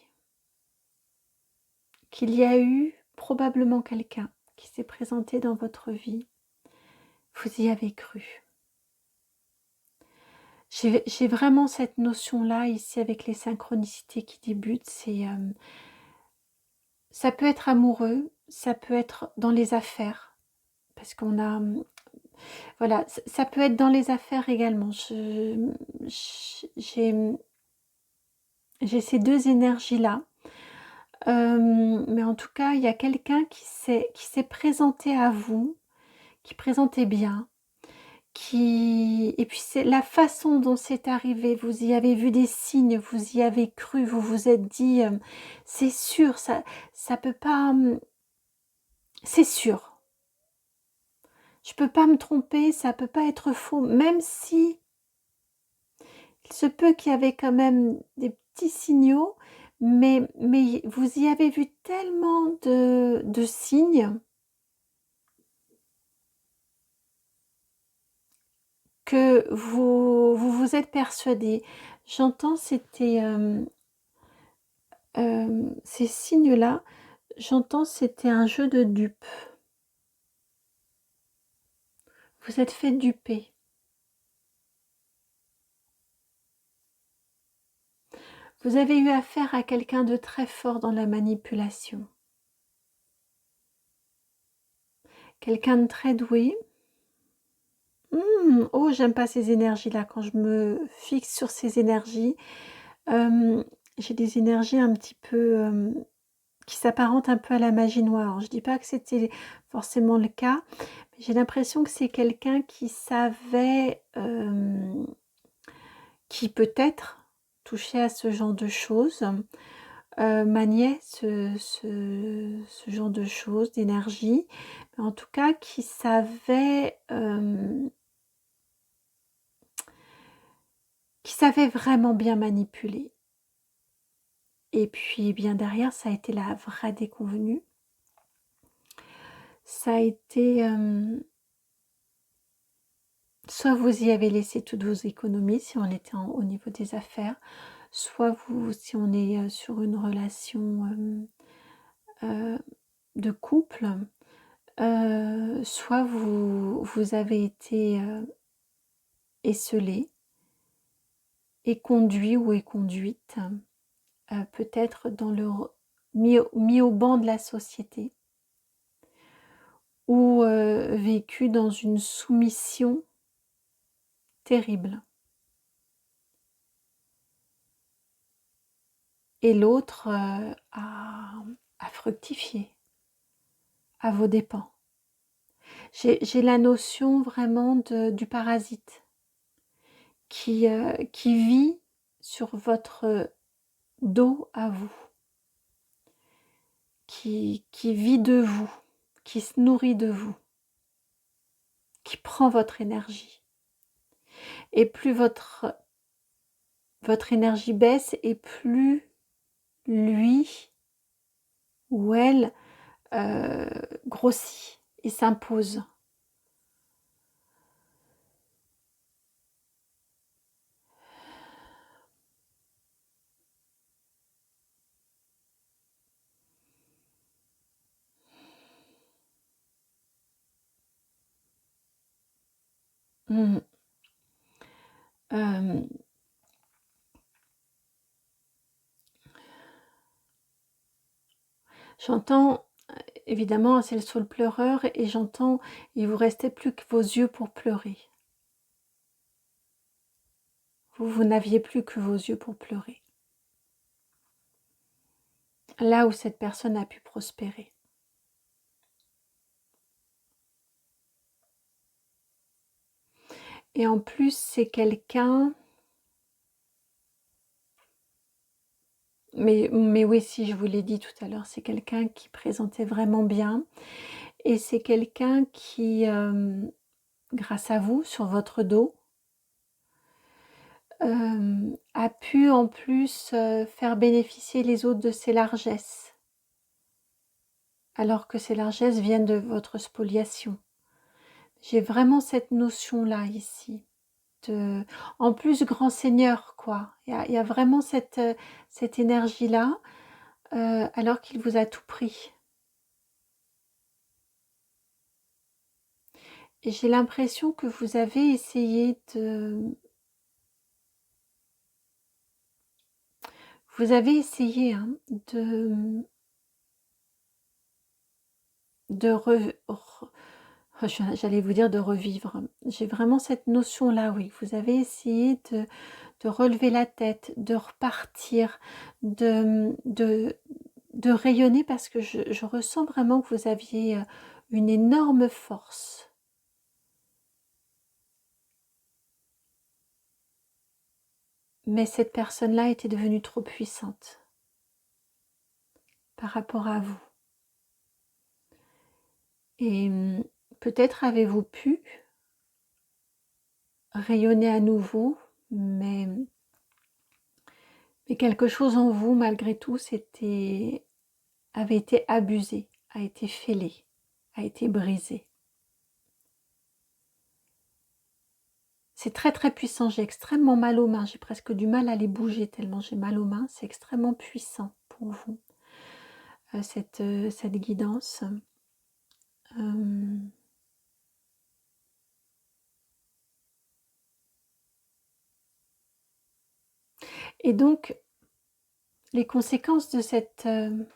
qu'il y a eu probablement quelqu'un qui s'est présenté dans votre vie. Vous y avez cru. J'ai vraiment cette notion-là ici avec les synchronicités qui débutent. Ça peut être amoureux, ça peut être dans les affaires, parce qu'on a, voilà, ça peut être dans les affaires également. J'ai ces deux énergies-là. Mais en tout cas, il y a quelqu'un qui s'est présenté à vous, qui présentait bien, et puis c'est la façon dont c'est arrivé. Vous y avez vu des signes, vous y avez cru, vous vous êtes dit, c'est sûr, ça peut pas, c'est sûr. Je peux pas me tromper, ça peut pas être faux, même si il se peut qu'il y avait quand même des petits signaux, mais vous y avez vu tellement de signes que vous êtes persuadé. J'entends ces signes-là, j'entends c'était un jeu de dupes. Vous êtes fait duper. Vous avez eu affaire à quelqu'un de très fort dans la manipulation. Quelqu'un de très doué. Oh, j'aime pas ces énergies-là. Quand je me fixe sur ces énergies, j'ai des énergies un petit peu qui s'apparentent un peu à la magie noire. Alors, je dis pas que c'était forcément le cas, mais j'ai l'impression que c'est quelqu'un qui savait, qui peut-être touchait à ce genre de choses, maniait ce genre de choses, d'énergie, mais en tout cas qui savait vraiment bien manipuler. Et puis bien derrière, ça a été la vraie déconvenue. Ça a été, soit vous y avez laissé toutes vos économies si on était au niveau des affaires, soit si on est sur une relation de couple, soit vous avez été esseulé et conduit ou est conduite, peut-être mis au banc de la société, ou vécu dans une soumission terrible. Et l'autre a fructifié à vos dépens. J'ai la notion vraiment du parasite qui vit sur votre dos à vous, qui vit de vous, qui se nourrit de vous, qui prend votre énergie. Et plus votre énergie baisse, et plus lui ou elle grossit et s'impose. Mmh. J'entends évidemment c'est le saule pleureur, et j'entends il vous restait plus que vos yeux pour pleurer. Vous n'aviez plus que vos yeux pour pleurer. Là où cette personne a pu prospérer. Et en plus, c'est quelqu'un... Mais oui, si je vous l'ai dit tout à l'heure, c'est quelqu'un qui présentait vraiment bien. Et c'est quelqu'un qui, grâce à vous, sur votre dos, a pu en plus faire bénéficier les autres de ses largesses. Alors que ces largesses viennent de votre spoliation. J'ai vraiment cette notion-là ici. en plus, grand seigneur, quoi. Il y a vraiment cette énergie-là, alors qu'il vous a tout pris. Et j'ai l'impression que vous avez essayé vous avez essayé, hein, de j'allais vous dire de revivre. J'ai vraiment cette notion-là, oui. Vous avez essayé de relever la tête, de repartir, de rayonner, parce que je ressens vraiment que vous aviez une énorme force. Mais cette personne-là était devenue trop puissante par rapport à vous. Et peut-être avez-vous pu rayonner à nouveau, mais quelque chose en vous, malgré tout, avait été abusé, a été fêlé, a été brisé. C'est très très puissant, j'ai extrêmement mal aux mains, j'ai presque du mal à les bouger tellement j'ai mal aux mains, c'est extrêmement puissant pour vous, cette guidance. Et donc, les conséquences de cette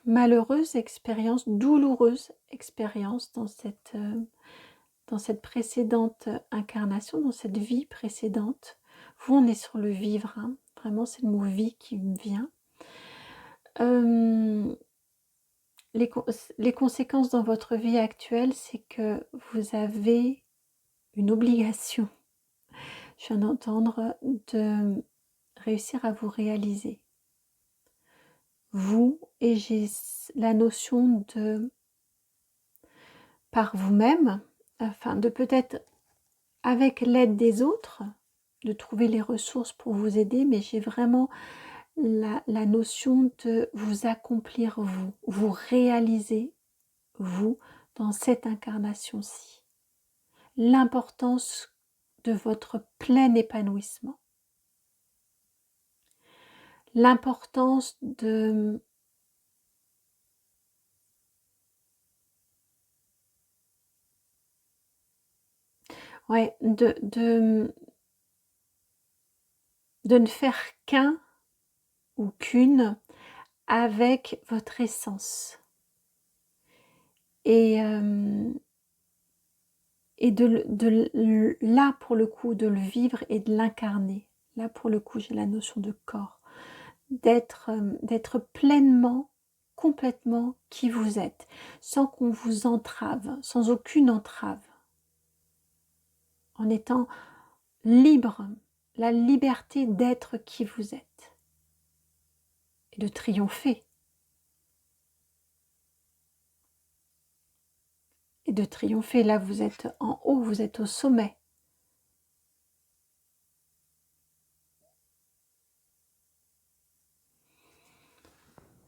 malheureuse expérience, douloureuse expérience dans cette précédente incarnation, dans cette vie précédente, vous, on est sur le vivre, hein, vraiment c'est le mot vie qui me vient. Les conséquences dans votre vie actuelle, c'est que vous avez une obligation, je viens d'entendre, de réussir à vous réaliser. Vous, et j'ai la notion de, par vous-même, enfin de peut-être avec l'aide des autres, de trouver les ressources pour vous aider, mais j'ai vraiment la notion de vous accomplir vous réaliser vous dans cette incarnation-ci. L'importance de votre plein épanouissement. L'importance de ne faire qu'un ou qu'une avec votre essence. Et là, pour le coup, de le vivre et de l'incarner. Là, pour le coup, j'ai la notion de corps. D'être pleinement, complètement qui vous êtes, sans qu'on vous entrave, sans aucune entrave. En étant libre, la liberté d'être qui vous êtes. Et de triompher. Et de triompher, là vous êtes en haut, vous êtes au sommet.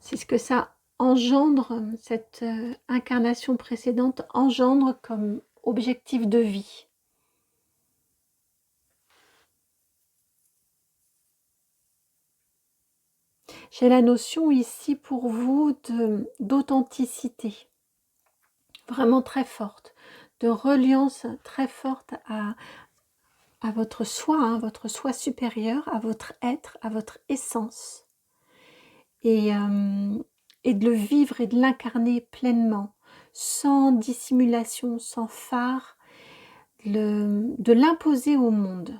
C'est ce que ça engendre, cette incarnation précédente engendre comme objectif de vie. J'ai la notion ici pour vous d'authenticité, vraiment très forte, de reliance très forte à votre soi, hein, votre soi supérieur, à votre être, à votre essence. Et de le vivre et de l'incarner pleinement, sans dissimulation, sans phare, de l'imposer au monde.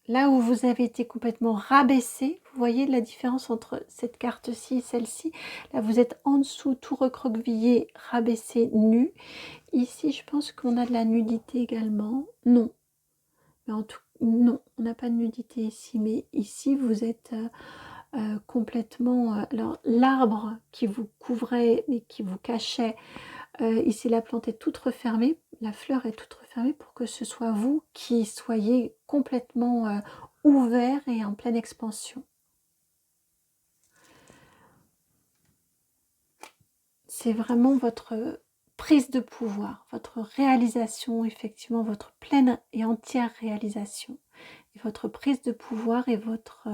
Là où vous avez été complètement rabaissé, vous voyez la différence entre cette carte-ci et celle-ci. Là, vous êtes en dessous, tout recroquevillé, rabaissé, nu. Ici, je pense qu'on a de la nudité également. Non. Mais non, on n'a pas de nudité ici. Mais ici, vous êtes complètement... alors, l'arbre qui vous couvrait, mais qui vous cachait, ici, la plante est toute refermée. La fleur est toute refermée pour que ce soit vous qui soyez complètement ouvert et en pleine expansion. C'est vraiment votre prise de pouvoir, votre réalisation, effectivement, votre pleine et entière réalisation et votre prise de pouvoir et votre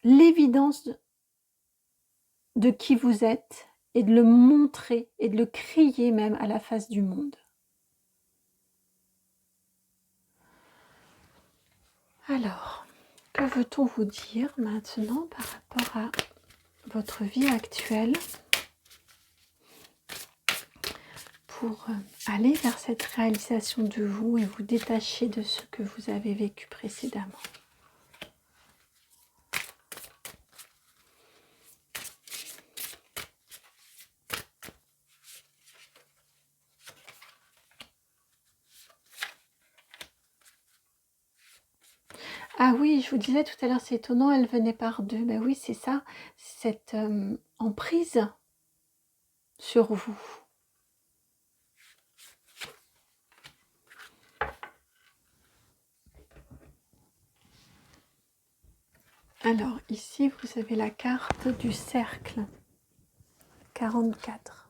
l'évidence de qui vous êtes et de le montrer et de le crier même à la face du monde. Alors, que veut-on vous dire maintenant par rapport à votre vie actuelle pour aller vers cette réalisation de vous et vous détacher de ce que vous avez vécu précédemment? Ah oui, je vous disais tout à l'heure, c'est étonnant, elle venait par deux. Ben oui, c'est ça, cette emprise sur vous. Alors ici, vous avez la carte du cercle, 44.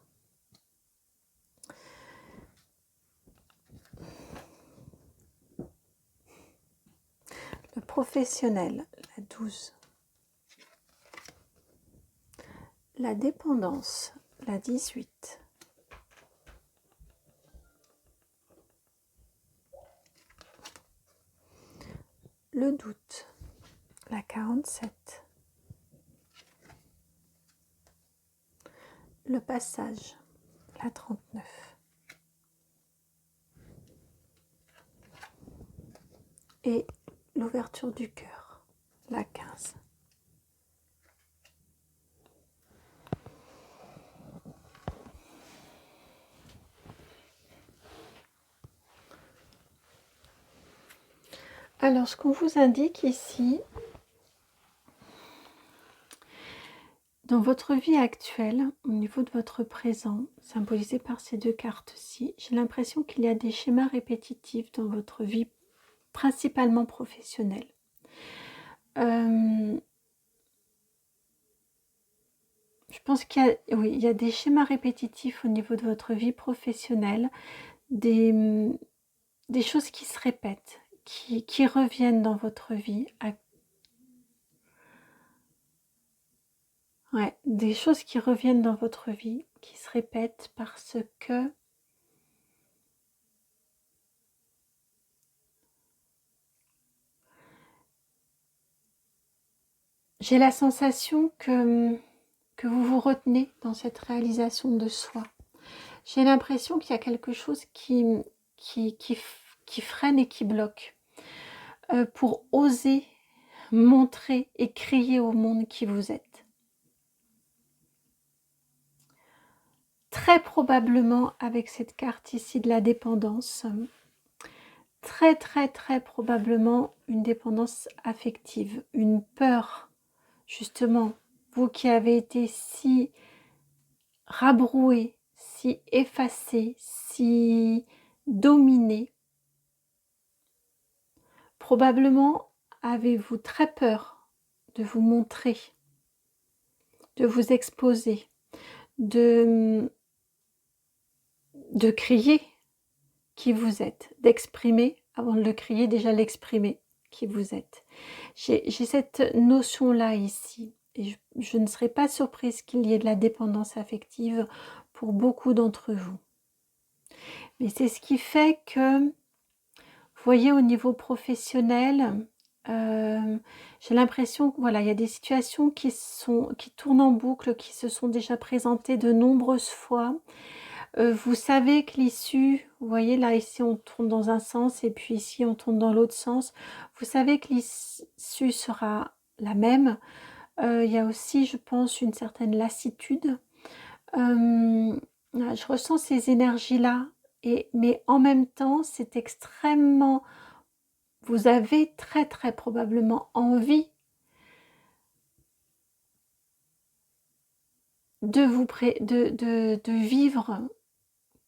Le professionnel, la 12. La dépendance, la 18. Le doute, la 47. Le passage, la 39. Et l'ouverture du cœur, la 15. Alors, ce qu'on vous indique ici, dans votre vie actuelle, au niveau de votre présent, symbolisé par ces deux cartes-ci, j'ai l'impression qu'il y a des schémas répétitifs dans votre vie, principalement professionnelle. Je pense qu'il y a, oui, il y a des schémas répétitifs au niveau de votre vie professionnelle, des choses qui se répètent, qui reviennent dans votre vie. Ouais, des choses qui reviennent dans votre vie, qui se répètent parce que j'ai la sensation que vous vous retenez dans cette réalisation de soi. J'ai l'impression qu'il y a quelque chose qui freine et qui bloque pour oser montrer et crier au monde qui vous êtes. Très probablement avec cette carte ici de la dépendance, très probablement une dépendance affective, une peur, justement, vous qui avez été si rabroué, si effacé, si dominé, probablement avez-vous très peur de vous montrer, de vous exposer, de crier qui vous êtes, d'exprimer, avant de le crier, déjà l'exprimer qui vous êtes. J'ai cette notion-là ici, et je ne serais pas surprise qu'il y ait de la dépendance affective pour beaucoup d'entre vous. Mais c'est ce qui fait que, vous voyez, au niveau professionnel, j'ai l'impression que voilà, il y a des situations qui tournent en boucle, qui se sont déjà présentées de nombreuses fois. Vous savez que l'issue, vous voyez là, ici on tourne dans un sens et puis ici on tourne dans l'autre sens. Vous savez que l'issue sera la même. Il y a aussi, je pense, une certaine lassitude. Je ressens ces énergies-là, mais en même temps, c'est extrêmement... Vous avez très probablement envie de vivre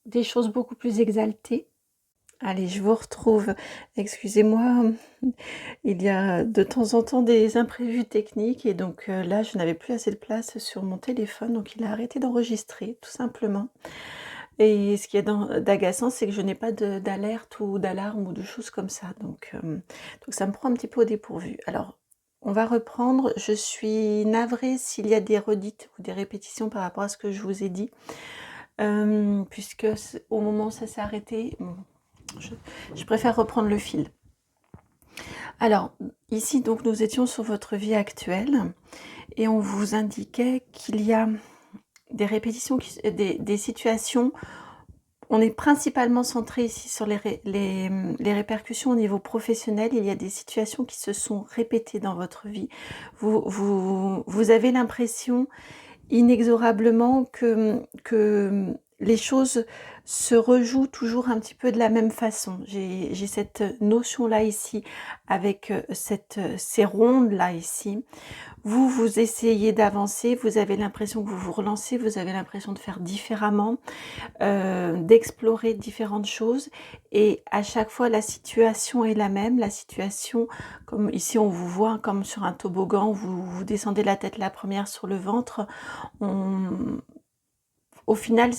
des choses beaucoup plus exaltées. Allez, je vous retrouve. Excusez-moi, il y a de temps en temps des imprévus techniques et donc là, je n'avais plus assez de place sur mon téléphone, donc il a arrêté d'enregistrer, tout simplement. Et ce qui est d'agaçant, c'est que je n'ai pas d'alerte ou d'alarme ou de choses comme ça. Donc ça me prend un petit peu au dépourvu. Alors, on va reprendre. Je suis navrée s'il y a des redites ou des répétitions par rapport à ce que je vous ai dit, puisque au moment où ça s'est arrêté, bon, je préfère reprendre le fil. Alors, ici, donc, nous étions sur votre vie actuelle et on vous indiquait qu'il y a des répétitions, des situations. On est principalement centré ici sur les répercussions au niveau professionnel. Il y a des situations qui se sont répétées dans votre vie. Vous avez l'impression inexorablement que les choses se rejouent toujours un petit peu de la même façon. J'ai cette notion-là ici, avec ces rondes-là ici. Vous essayez d'avancer, vous avez l'impression que vous vous relancez, vous avez l'impression de faire différemment, d'explorer différentes choses, et à chaque fois la situation est la même. La situation, comme ici on vous voit comme sur un toboggan, vous descendez la tête la première sur le ventre. Au final,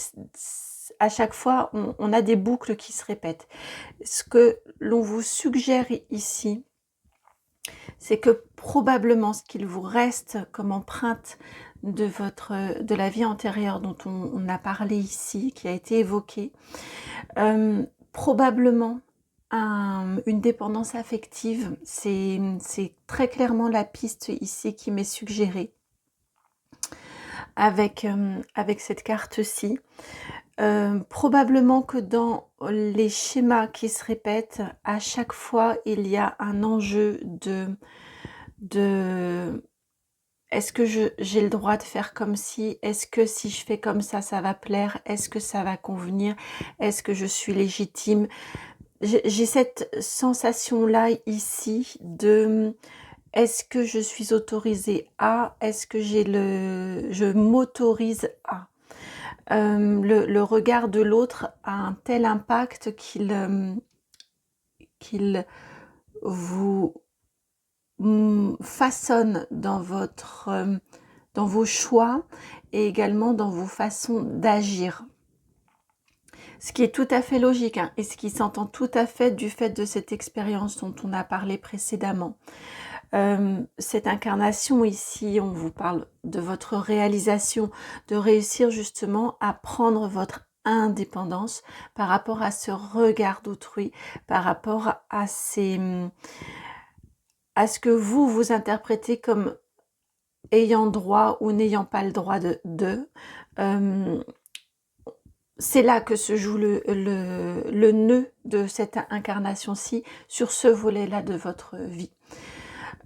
à chaque fois, on a des boucles qui se répètent. Ce que l'on vous suggère ici, c'est que probablement ce qu'il vous reste comme empreinte de la vie antérieure dont on a parlé ici, qui a été évoquée, probablement une dépendance affective. C'est très clairement la piste ici qui m'est suggérée avec cette carte-ci. Probablement que dans les schémas qui se répètent, à chaque fois, il y a un enjeu de est-ce que j'ai le droit de faire comme si? Est-ce que si je fais comme ça va plaire? Est-ce que ça va convenir? Est-ce que je suis légitime? J'ai cette sensation-là ici de est-ce que je suis autorisée à? Est-ce que je m'autorise à? Le regard de l'autre a un tel impact qu'il vous façonne dans vos choix et également dans vos façons d'agir. Ce qui est tout à fait logique, hein, et ce qui s'entend tout à fait du fait de cette expérience dont on a parlé précédemment. Cette incarnation ici, on vous parle de votre réalisation, de réussir justement à prendre votre indépendance par rapport à ce regard d'autrui, par rapport à ce que vous interprétez comme ayant droit ou n'ayant pas le droit de. C'est là que se joue le nœud de cette incarnation-ci, sur ce volet-là de votre vie.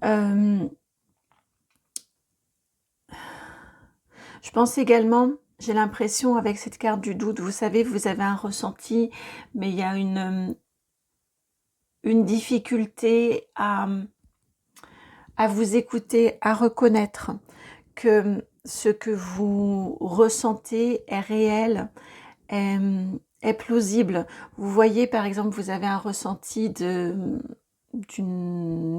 Je pense également, j'ai l'impression avec cette carte du doute, vous savez, vous avez un ressenti, mais il y a une difficulté à vous écouter, à reconnaître que ce que vous ressentez est réel, est plausible. Vous voyez, par exemple, vous avez un ressenti d'une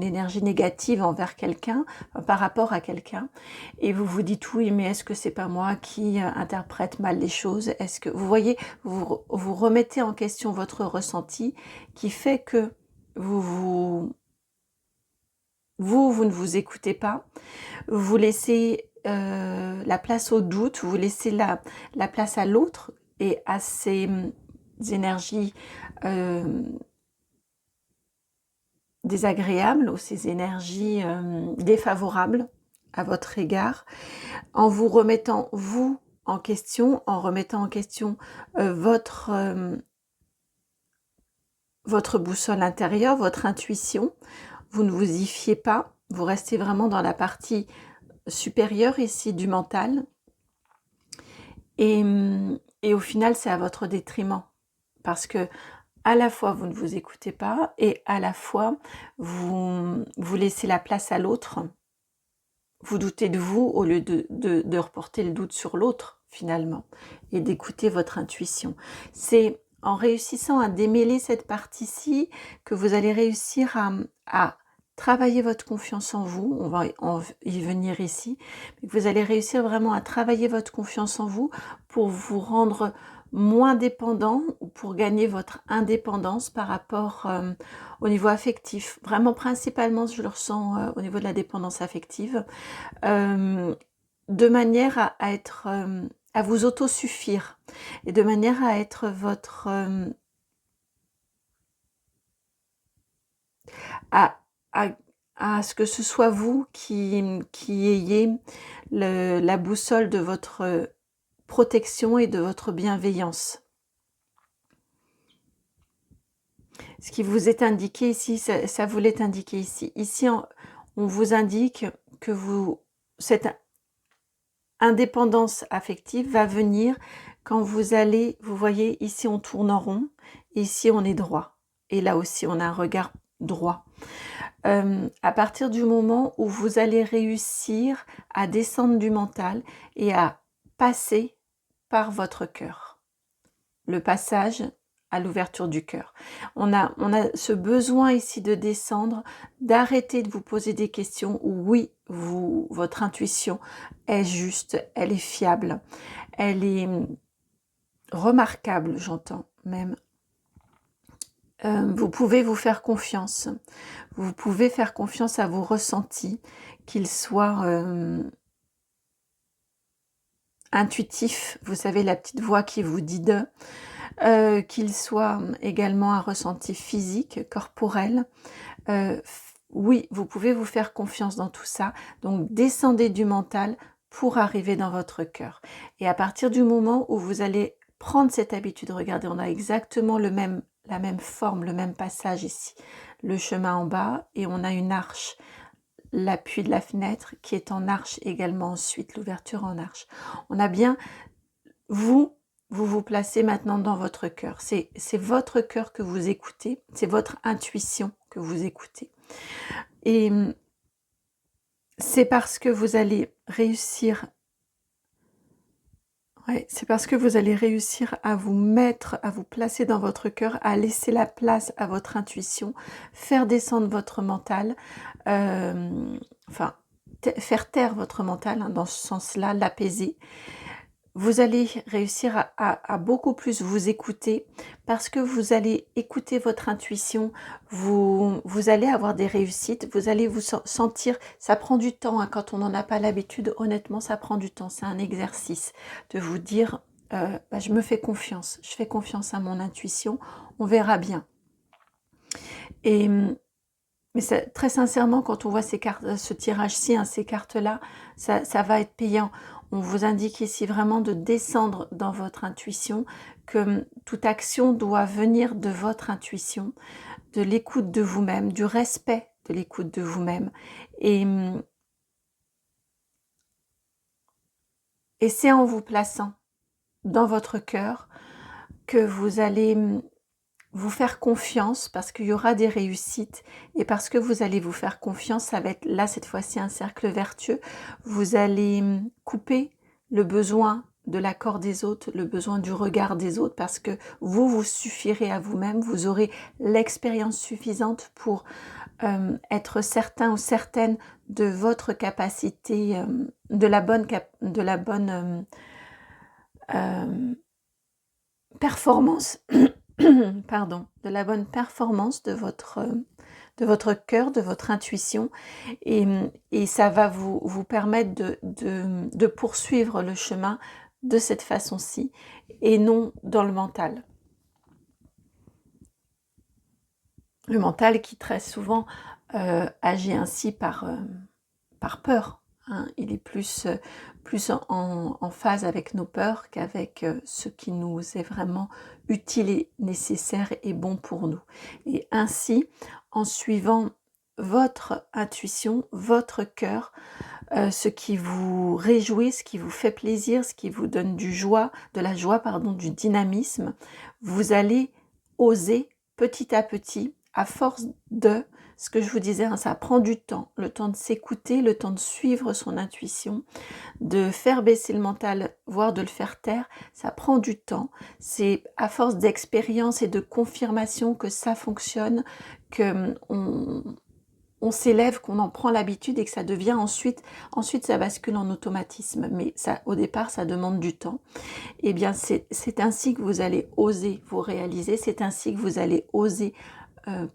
énergie négative envers quelqu'un, par rapport à quelqu'un, et vous vous dites oui, mais est-ce que c'est pas moi qui interprète mal les choses? Est-ce que vous voyez, vous remettez en question votre ressenti, qui fait que vous ne vous écoutez pas, vous laissez la place au doute, vous laissez la place à l'autre et à ces énergies désagréables, ou ces énergies défavorables à votre égard, en vous remettant vous en question, en remettant en question votre boussole intérieure, votre intuition. Vous ne vous y fiez pas, vous restez vraiment dans la partie supérieure ici du mental, et au final c'est à votre détriment, parce que à la fois vous ne vous écoutez pas, et à la fois vous laissez la place à l'autre, vous doutez de vous au lieu de reporter le doute sur l'autre finalement, et d'écouter votre intuition. C'est en réussissant à démêler cette partie-ci que vous allez réussir à travailler votre confiance en vous. On va y venir ici. Vous allez réussir vraiment à travailler votre confiance en vous pour vous rendre moins dépendant ou pour gagner votre indépendance par rapport au niveau affectif. Vraiment, principalement, je le ressens au niveau de la dépendance affective, de manière à être, à vous autosuffire et de manière à être votre, à, à, à ce que ce soit vous qui ayez la boussole de votre protection et de votre bienveillance. Ce qui vous est indiqué ici, ça vous l'est indiqué ici. Ici, on vous indique que cette indépendance affective va venir quand vous allez, vous voyez, ici on tourne en rond, ici on est droit. Et là aussi, on a un regard droit. À partir du moment où vous allez réussir à descendre du mental et à passer par votre cœur. Le passage à l'ouverture du cœur. On a ce besoin ici de descendre, d'arrêter de vous poser des questions où oui, votre intuition est juste, elle est fiable, elle est remarquable, j'entends même. Vous pouvez vous faire confiance. Vous pouvez faire confiance à vos ressentis, qu'ils soient intuitifs, vous savez, la petite voix qui vous dit qu'ils soient également un ressenti physique, corporel. Oui, vous pouvez vous faire confiance dans tout ça. Donc, descendez du mental pour arriver dans votre cœur. Et à partir du moment où vous allez prendre cette habitude, regardez, on a exactement la même forme, le même passage ici. Le chemin en bas et on a une arche, l'appui de la fenêtre qui est en arche également ensuite, l'ouverture en arche. On a bien, vous vous placez maintenant dans votre cœur. C'est votre cœur que vous écoutez, c'est votre intuition que vous écoutez. Et c'est parce que vous allez réussir, c'est parce que vous allez réussir à vous mettre, à vous placer dans votre cœur, à laisser la place à votre intuition, faire descendre votre mental, faire taire votre mental, hein, dans ce sens-là, l'apaiser. Vous allez réussir à beaucoup plus vous écouter parce que vous allez écouter votre intuition, vous allez avoir des réussites, vous allez vous sentir, ça prend du temps, hein, quand on n'en a pas l'habitude, honnêtement ça prend du temps, c'est un exercice de vous dire je me fais confiance, je fais confiance à mon intuition, on verra bien. Mais très sincèrement, quand on voit ces cartes, ce tirage-ci, hein, ces cartes-là, ça va être payant. On vous indique ici vraiment de descendre dans votre intuition, que toute action doit venir de votre intuition, de l'écoute de vous-même, du respect de l'écoute de vous-même. Et c'est en vous plaçant dans votre cœur que vous allez vous faire confiance parce qu'il y aura des réussites et parce que vous allez vous faire confiance, ça va être là cette fois-ci un cercle vertueux. Vous allez couper le besoin de l'accord des autres, le besoin du regard des autres parce que vous suffirez à vous-même, vous aurez l'expérience suffisante pour être certain ou certaine de votre capacité, de la bonne performance pardon, de la bonne performance de votre cœur, de votre intuition et ça va vous permettre de poursuivre le chemin de cette façon-ci et non dans le mental. Le mental qui très souvent agit ainsi par peur. Hein. Il est plus en phase avec nos peurs qu'avec ce qui nous est vraiment utile et nécessaire et bon pour nous. Et ainsi, en suivant votre intuition, votre cœur, ce qui vous réjouit, ce qui vous fait plaisir, ce qui vous donne du dynamisme, vous allez oser petit à petit, à force de ce que je vous disais, hein, ça prend du temps, le temps de s'écouter, le temps de suivre son intuition, de faire baisser le mental, voire de le faire taire, ça prend du temps. C'est à force d'expérience et de confirmation que ça fonctionne, que on s'élève, qu'on en prend l'habitude et que ça devient ensuite ça bascule en automatisme. Mais ça, au départ, ça demande du temps. Eh bien, c'est ainsi que vous allez oser vous réaliser, c'est ainsi que vous allez oser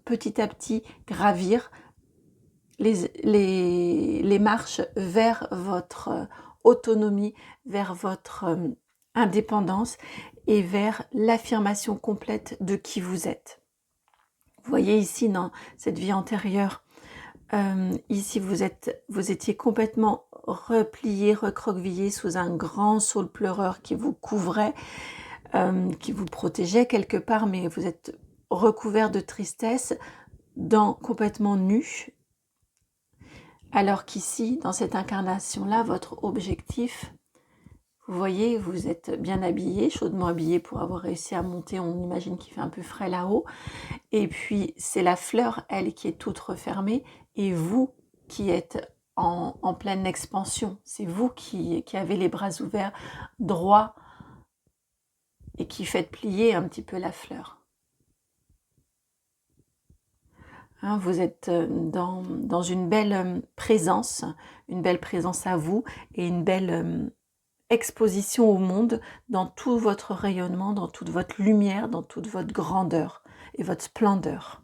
petit à petit gravir les marches vers votre autonomie, vers votre indépendance et vers l'affirmation complète de qui vous êtes. Vous voyez ici dans cette vie antérieure, ici vous étiez complètement replié, recroquevillé sous un grand saule pleureur qui vous couvrait, qui vous protégeait quelque part, mais vous êtes recouvert de tristesse, complètement nu, alors qu'ici, dans cette incarnation-là, votre objectif, vous voyez, vous êtes bien habillé, chaudement habillé pour avoir réussi à monter, on imagine qu'il fait un peu frais là-haut, et puis c'est la fleur, elle, qui est toute refermée, et vous qui êtes en pleine expansion, c'est vous qui avez les bras ouverts, droits, et qui faites plier un petit peu la fleur. Hein, vous êtes dans une belle présence à vous et une belle exposition au monde dans tout votre rayonnement, dans toute votre lumière, dans toute votre grandeur et votre splendeur.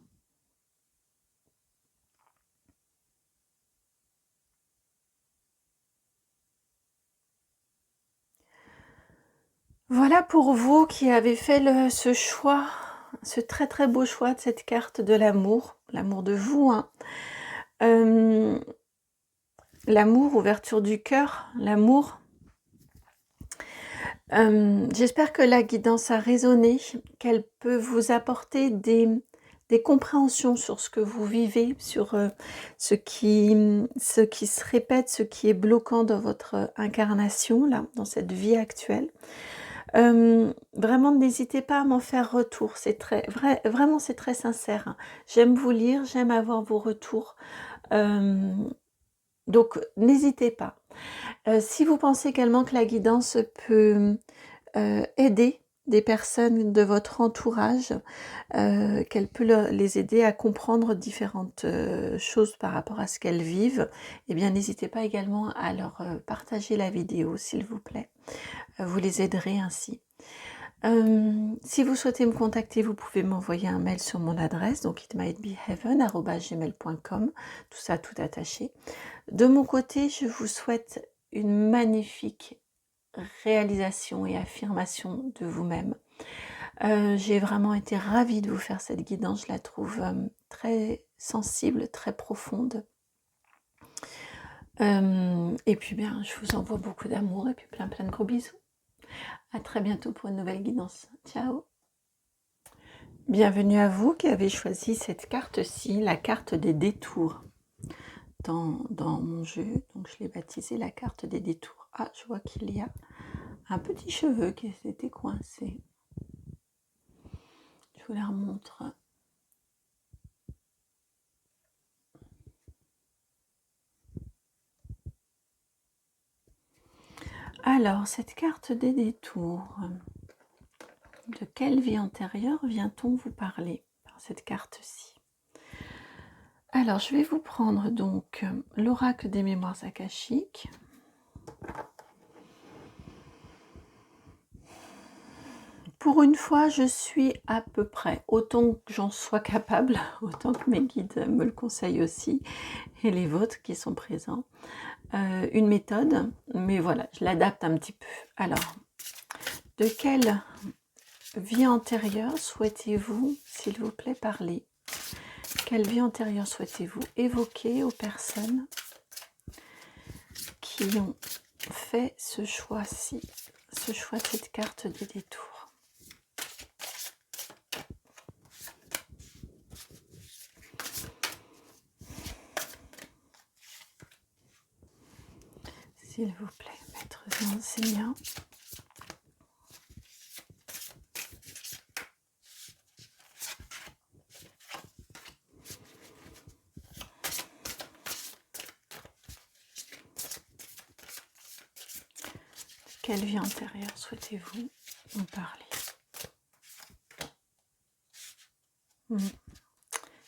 Voilà pour vous qui avez fait ce choix, ce très très beau choix de cette carte de l'amour de vous, hein. L'amour, ouverture du cœur, l'amour. J'espère que la guidance a résonné, qu'elle peut vous apporter des compréhensions sur ce que vous vivez, sur ce qui se répète, ce qui est bloquant dans votre incarnation, là, dans cette vie actuelle. Vraiment, n'hésitez pas à m'en faire retour, vraiment c'est très sincère, hein. J'aime vous lire, j'aime avoir vos retours, donc n'hésitez pas. Si vous pensez également que la guidance peut aider des personnes de votre entourage, qu'elle peut les aider à comprendre différentes choses par rapport à ce qu'elles vivent, eh bien n'hésitez pas également à leur partager la vidéo, s'il vous plaît. Vous les aiderez ainsi. Si vous souhaitez me contacter, vous pouvez m'envoyer un mail sur mon adresse, donc itmightbeheaven@gmail.com, tout ça tout attaché. De mon côté, je vous souhaite une magnifique réalisation et affirmation de vous-même. J'ai vraiment été ravie de vous faire cette guidance, je la trouve très sensible, très profonde. Et puis bien, je vous envoie beaucoup d'amour et puis plein de gros bisous. À très bientôt pour une nouvelle guidance. Ciao. Bienvenue à vous qui avez choisi cette carte-ci, la carte des détours dans mon jeu. Donc je l'ai baptisée la carte des détours. Ah, je vois qu'il y a un petit cheveu qui s'était coincé. Je vous la remontre. Alors, cette carte des détours, de quelle vie antérieure vient-on vous parler par cette carte-ci? Alors, je vais vous prendre donc l'oracle des mémoires akashiques. Pour une fois, je suis à peu près, autant que j'en sois capable, autant que mes guides me le conseillent aussi, et les vôtres qui sont présents, une méthode, mais voilà, je l'adapte un petit peu. Alors, de quelle vie antérieure souhaitez-vous, s'il vous plaît, parler? Quelle vie antérieure souhaitez-vous évoquer aux personnes qui ont fait ce choix-ci, ce choix de cette carte des détours? S'il vous plaît, maîtres et enseignants. Quelle vie antérieure souhaitez-vous en parler?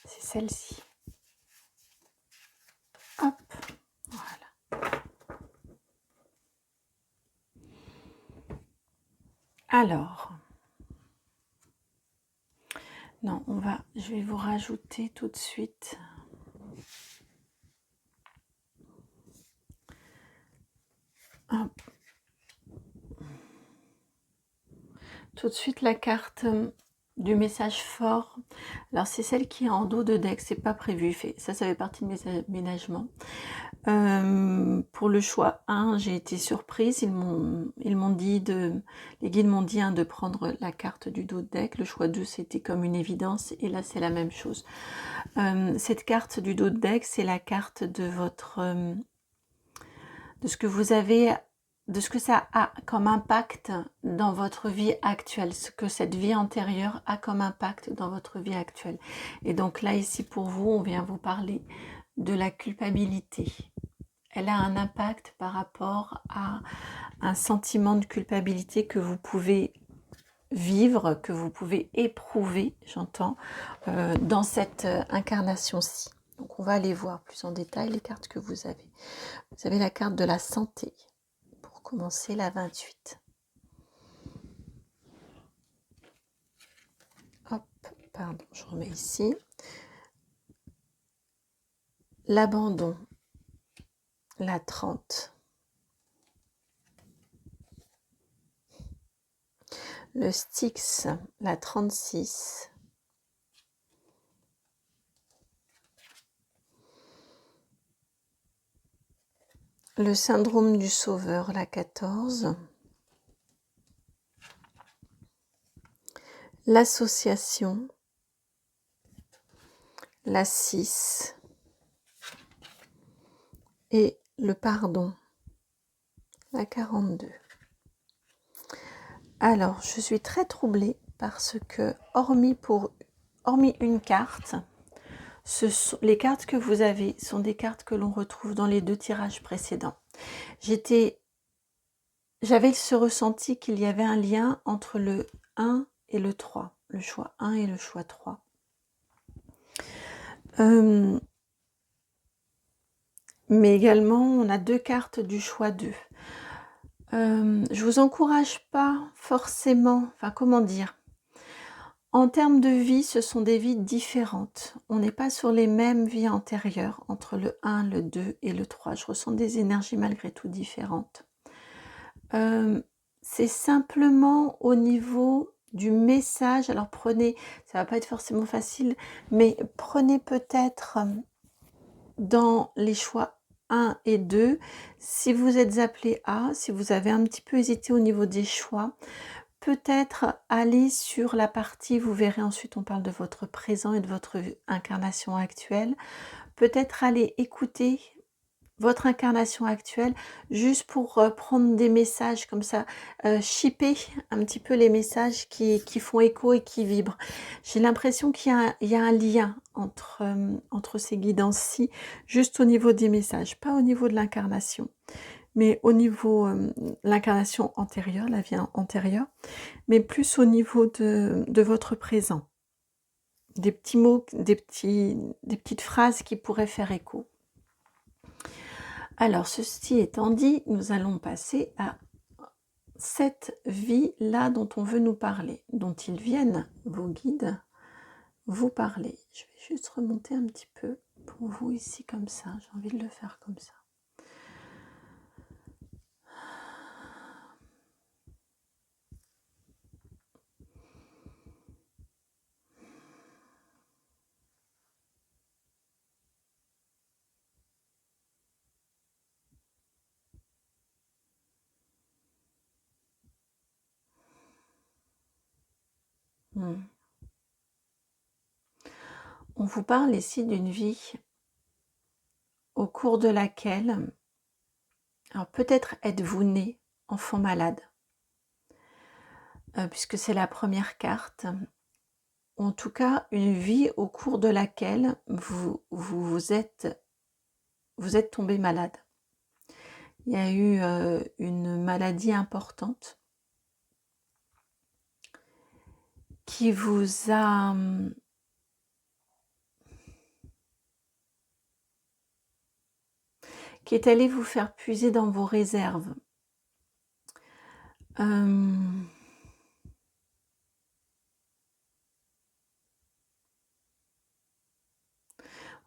C'est celle-ci. Alors, non, je vais vous rajouter tout de suite. Hop. Tout de suite la carte du message fort. Alors c'est celle qui est en dos de deck, c'est pas prévu, ça fait partie de mes aménagements. Pour le choix 1, j'ai été surprise, ils m'ont dit les guides m'ont dit de prendre la carte du dos de deck. Le choix 2, c'était comme une évidence, et là c'est la même chose. Cette carte du dos de deck, c'est la carte de de ce que vous avez, de ce que ça a comme impact dans votre vie actuelle, ce que cette vie antérieure a comme impact dans votre vie actuelle. Et donc là, ici, pour vous, on vient vous parler de la culpabilité. Elle a un impact par rapport à un sentiment de culpabilité que vous pouvez vivre, que vous pouvez éprouver, j'entends, dans cette incarnation-ci. Donc on va aller voir plus en détail les cartes que vous avez. Vous avez la carte de la santé, pour commencer, la 28. Hop, pardon, je remets ici. L'abandon, la 30. Le Styx, la 36. Le syndrome du sauveur, la 14. L'association, la 6. Et le pardon, la 42. Alors, je suis très troublée parce que, hormis une carte, les cartes que vous avez sont des cartes que l'on retrouve dans les 2 tirages précédents. J'avais ce ressenti qu'il y avait un lien entre le 1 et le 3, le choix 1 et le choix 3. Mais également, on a 2 cartes du choix 2. Je vous encourage pas forcément, enfin comment dire, en termes de vie, ce sont des vies différentes. On n'est pas sur les mêmes vies antérieures, entre le 1, le 2 et le 3. Je ressens des énergies malgré tout différentes. C'est simplement au niveau du message. Alors prenez, ça va pas être forcément facile, mais prenez peut-être dans les choix 1 et 2, si vous êtes appelé à, si vous avez un petit peu hésité au niveau des choix, peut-être aller sur la partie, vous verrez ensuite on parle de votre présent et de votre incarnation actuelle, peut-être aller écouter votre incarnation actuelle, juste pour prendre des messages comme ça, shipper un petit peu les messages qui font écho et qui vibrent. J'ai l'impression qu'il y a un lien entre ces guidances-ci, juste au niveau des messages, pas au niveau de l'incarnation, mais au niveau l'incarnation antérieure, la vie antérieure, mais plus au niveau de votre présent. Des petits mots, des petites phrases qui pourraient faire écho. Alors, ceci étant dit, nous allons passer à cette vie-là dont on veut nous parler, dont ils viennent, vos guides, vous parler. Je vais juste remonter un petit peu pour vous ici comme ça. J'ai envie de le faire comme ça. On vous parle ici d'une vie au cours de laquelle, alors peut-être êtes-vous né enfant malade, puisque c'est la première carte, ou en tout cas une vie au cours de laquelle vous êtes tombé malade. Il y a eu une maladie importante qui vous a qui est allé vous faire puiser dans vos réserves.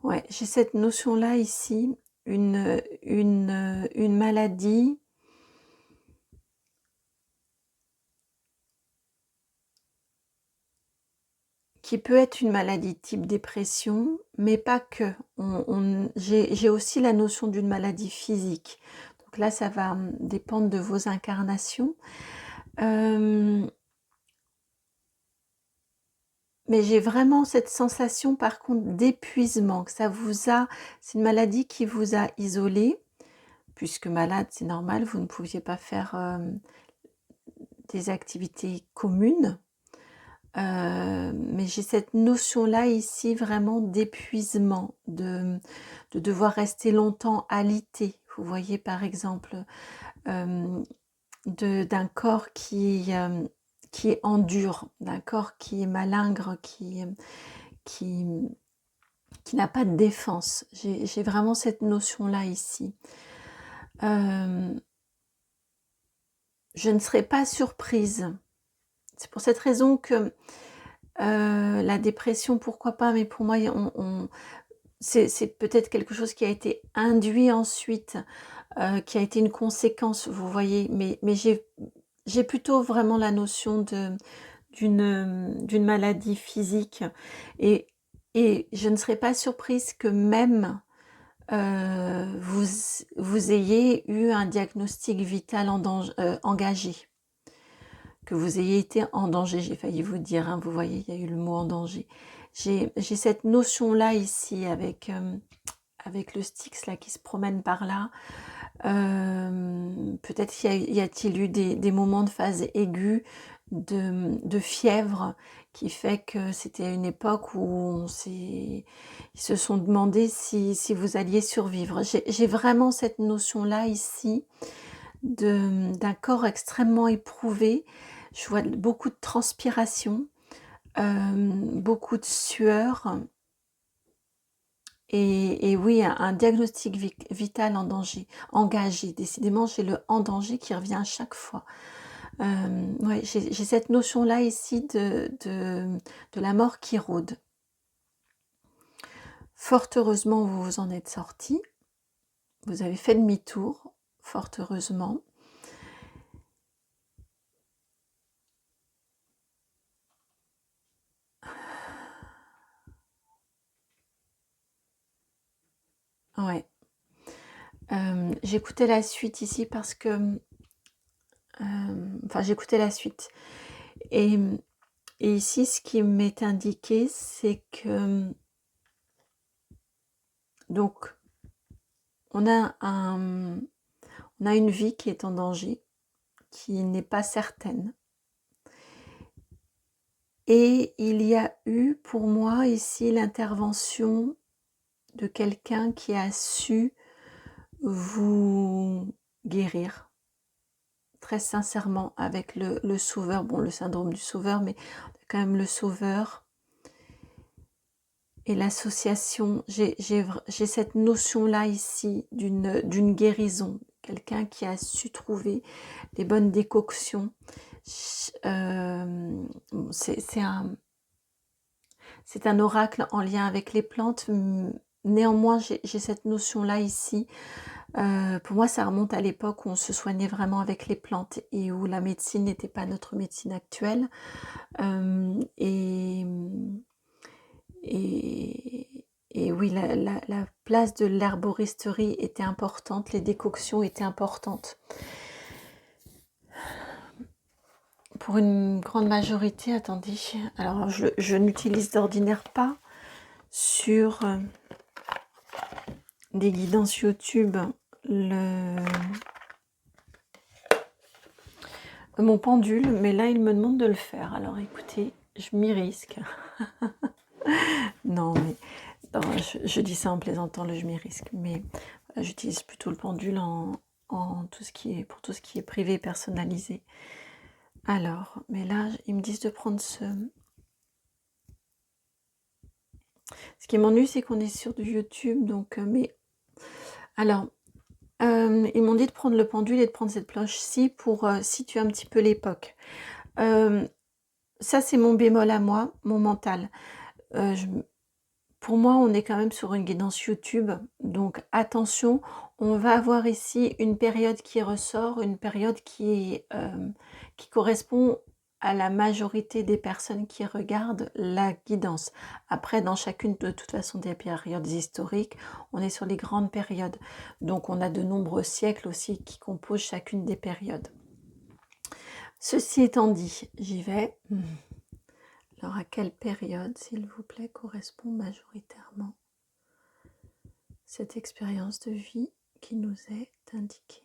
Ouais, j'ai cette notion-là ici, une maladie qui peut être une maladie type dépression, mais pas que. J'ai aussi la notion d'une maladie physique. Donc là, ça va dépendre de vos incarnations. Mais j'ai vraiment cette sensation, par contre, d'épuisement, que c'est une maladie qui vous a isolé, puisque malade, c'est normal, vous ne pouviez pas faire des activités communes. Mais j'ai cette notion-là ici vraiment d'épuisement, de devoir rester longtemps alité. Vous voyez par exemple d'un corps qui endure, d'un corps qui est malingre, qui, qui n'a pas de défense. J'ai vraiment cette notion-là ici. Je ne serais pas surprise. C'est pour cette raison que la dépression, pourquoi pas, mais pour moi, c'est peut-être quelque chose qui a été induit ensuite, qui a été une conséquence, vous voyez, mais j'ai plutôt vraiment la notion d'une maladie physique et je ne serais pas surprise que même vous ayez eu un diagnostic vital engagé, que vous ayez été en danger, j'ai failli vous dire, hein, vous voyez, il y a eu le mot en danger. J'ai cette notion-là ici avec le Styx là qui se promène par là. Peut-être y a-t-il eu des moments de phase aiguë de fièvre qui fait que c'était une époque où ils se sont demandé si vous alliez survivre. J'ai vraiment cette notion-là ici d'un corps extrêmement éprouvé. Je vois beaucoup de transpiration, beaucoup de sueur, et oui, un diagnostic vital en danger, engagé. Décidément, j'ai le en danger qui revient à chaque fois. Ouais, j'ai cette notion-là ici de la mort qui rôde. Fort heureusement, vous vous en êtes sorti. Vous avez fait demi-tour, fort heureusement. Ouais. J'écoutais la suite ici parce que... Enfin, j'écoutais la suite. Et ici, ce qui m'est indiqué, c'est que... Donc, on a une vie qui est en danger, qui n'est pas certaine. Et il y a eu pour moi ici l'intervention de quelqu'un qui a su vous guérir très sincèrement avec le sauveur, bon le syndrome du sauveur, mais quand même le sauveur et l'association. J'ai cette notion-là ici d'une guérison, quelqu'un qui a su trouver les bonnes décoctions. C'est un oracle en lien avec les plantes. Néanmoins, j'ai cette notion-là ici. Pour moi, ça remonte à l'époque où on se soignait vraiment avec les plantes et où la médecine n'était pas notre médecine actuelle. Et oui, la place de l'herboristerie était importante, les décoctions étaient importantes. Pour une grande majorité, attendez, alors je n'utilise d'ordinaire pas sur des guidances YouTube mon pendule, mais là il me demande de le faire. Alors écoutez, je m'y risque. Non, mais non, je dis ça en plaisantant, je m'y risque, mais j'utilise plutôt le pendule pour tout ce qui est privé, personnalisé. Alors, mais là, ils me disent de prendre ce qui m'ennuie, c'est qu'on est sur du YouTube, donc, mais... Alors, ils m'ont dit de prendre le pendule et de prendre cette cloche-ci pour situer un petit peu l'époque. Ça, c'est mon bémol à moi, mon mental. pour moi, on est quand même sur une guidance YouTube, donc attention, on va avoir ici une période qui ressort, une période qui correspond à la majorité des personnes qui regardent la guidance. Après, dans chacune de toute façon des périodes historiques, on est sur les grandes périodes. Donc on a de nombreux siècles aussi qui composent chacune des périodes. Ceci étant dit, j'y vais. Alors à quelle période, s'il vous plaît, correspond majoritairement cette expérience de vie qui nous est indiquée?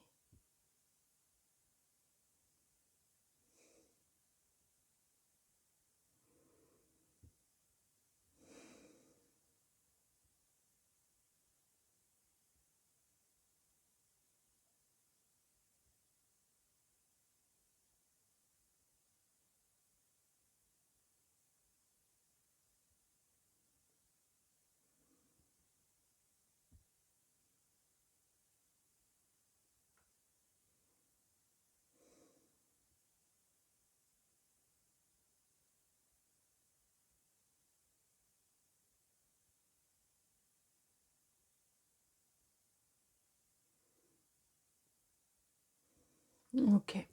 Ok.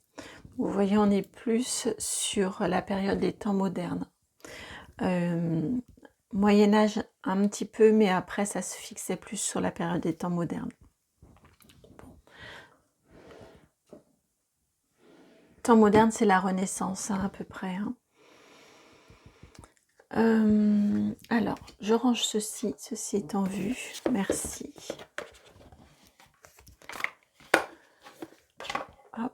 Vous voyez, on est plus sur la période des temps modernes. Moyen-Âge un petit peu, mais après ça se fixait plus sur la période des temps modernes. Bon. Temps moderne, c'est la Renaissance, hein, à peu près. Hein. Alors, je range ceci étant vu. Merci. Hop.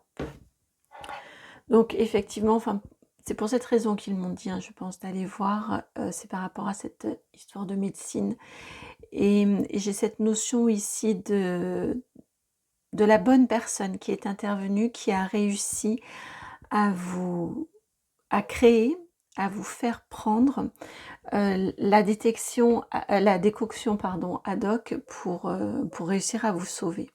Donc, effectivement, c'est pour cette raison qu'ils m'ont dit, hein, je pense, d'aller voir. C'est par rapport à cette histoire de médecine. Et j'ai cette notion ici de la bonne personne qui est intervenue, qui a réussi à créer, à vous faire prendre la décoction ad hoc pour réussir à vous sauver.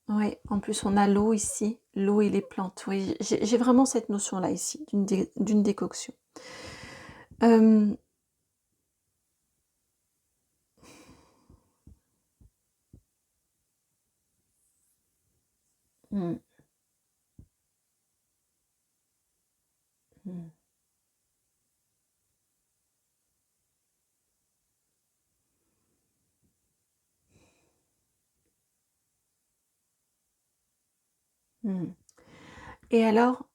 Oui, en plus on a l'eau ici, l'eau et les plantes. Oui, j'ai vraiment cette notion-là ici, d'une décoction. Hmm. Hmm. Hmm. Et alors,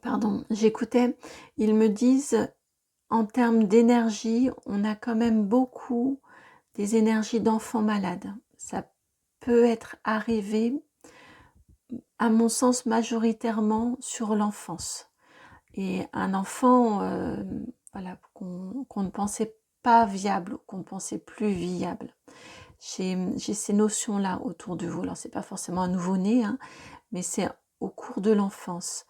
pardon, j'écoutais, ils me disent, en termes d'énergie, on a quand même beaucoup des énergies d'enfants malades. Ça peut être arrivé, à mon sens, majoritairement sur l'enfance. Et un enfant voilà, qu'on ne pensait pas viable, qu'on ne pensait plus viable. J'ai ces notions-là autour de vous. Alors, c'est pas forcément un nouveau-né, hein, mais c'est au cours de l'enfance.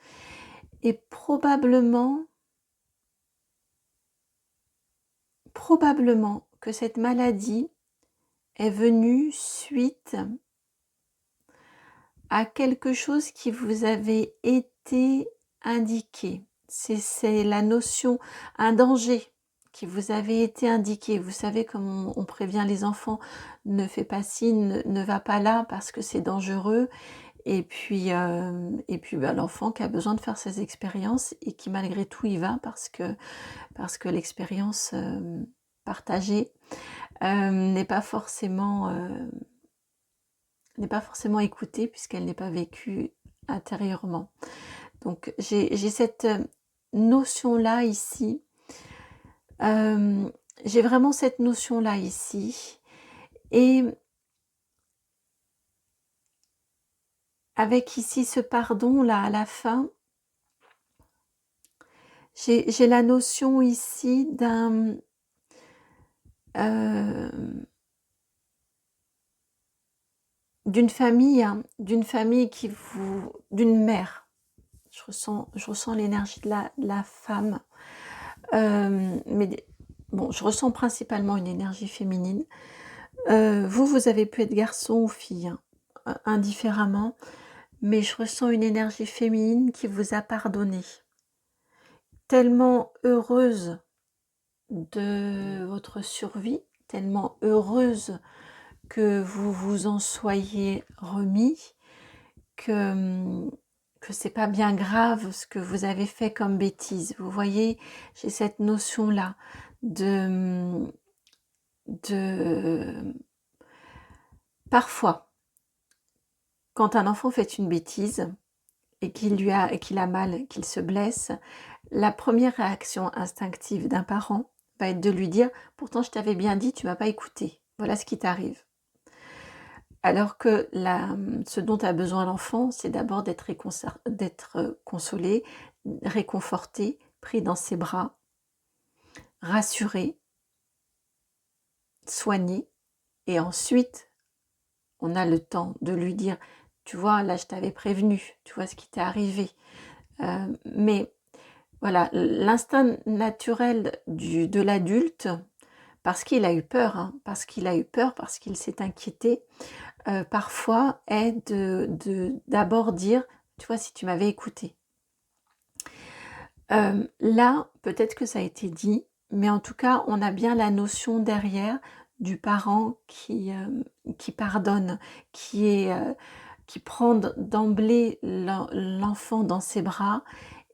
Et probablement que cette maladie est venue suite à quelque chose qui vous avait été indiqué. C'est la notion, un danger qui vous avait été indiqué. Vous savez, comme on prévient les enfants, ne fais pas ci, ne va pas là parce que c'est dangereux. Et puis l'enfant qui a besoin de faire ses expériences et qui malgré tout y va parce que l'expérience partagée n'est pas forcément écoutée puisqu'elle n'est pas vécue intérieurement. Donc j'ai cette notion-là ici. J'ai vraiment cette notion-là ici. Et avec ici ce pardon-là à la fin, j'ai la notion ici d'une famille, hein, d'une mère. Je ressens l'énergie de la femme. Mais bon, je ressens principalement une énergie féminine. Vous avez pu être garçon ou fille, hein, indifféremment. mais je ressens une énergie féminine qui vous a pardonné. Tellement heureuse de votre survie, tellement heureuse que vous vous en soyez remis, que c'est pas bien grave ce que vous avez fait comme bêtise. Vous voyez, j'ai cette notion-là de parfois, quand un enfant fait une bêtise et qu'il a mal, qu'il se blesse, la première réaction instinctive d'un parent va être de lui dire « Pourtant, je t'avais bien dit, tu m'as pas écouté. Voilà ce qui t'arrive. » Alors que ce dont a besoin l'enfant, c'est d'abord d'être consolé, réconforté, pris dans ses bras, rassuré, soigné. Et ensuite, on a le temps de lui dire « Tu vois, là, je t'avais prévenu, tu vois ce qui t'est arrivé. » Mais voilà, l'instinct naturel de l'adulte, parce qu'il a eu peur, hein, parce qu'il s'est inquiété, parfois est d'abord dire « Tu vois, si tu m'avais écouté. » Là, peut-être que ça a été dit, mais en tout cas, on a bien la notion derrière du parent qui pardonne, qui prend d'emblée l'enfant dans ses bras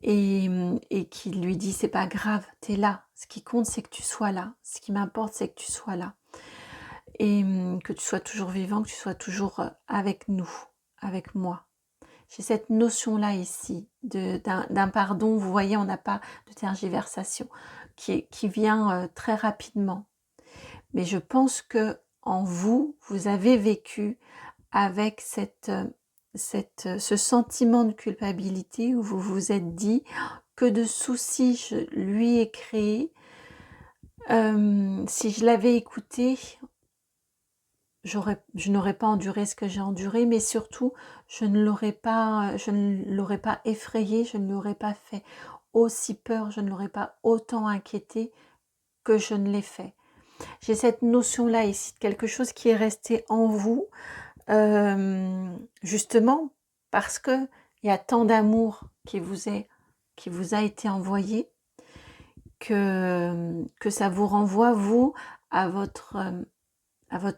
et qui lui dit « C'est pas grave, t'es là. Ce qui compte, c'est que tu sois là. Ce qui m'importe, c'est que tu sois là. » Et que tu sois toujours vivant, que tu sois toujours avec nous, avec moi. J'ai cette notion-là ici d'un pardon. Vous voyez, on n'a pas de tergiversation qui vient très rapidement. Mais je pense que en vous, vous avez vécu avec ce sentiment de culpabilité où vous vous êtes dit que de soucis je lui ai créé. Si je l'avais écouté, je n'aurais pas enduré ce que j'ai enduré, mais surtout, je ne l'aurais pas effrayé, je ne l'aurais pas fait aussi peur, je ne l'aurais pas autant inquiété que je ne l'ai fait. J'ai cette notion-là ici, de quelque chose qui est resté en vous, justement parce que il y a tant d'amour qui vous a été envoyé, que ça vous renvoie, vous, à votre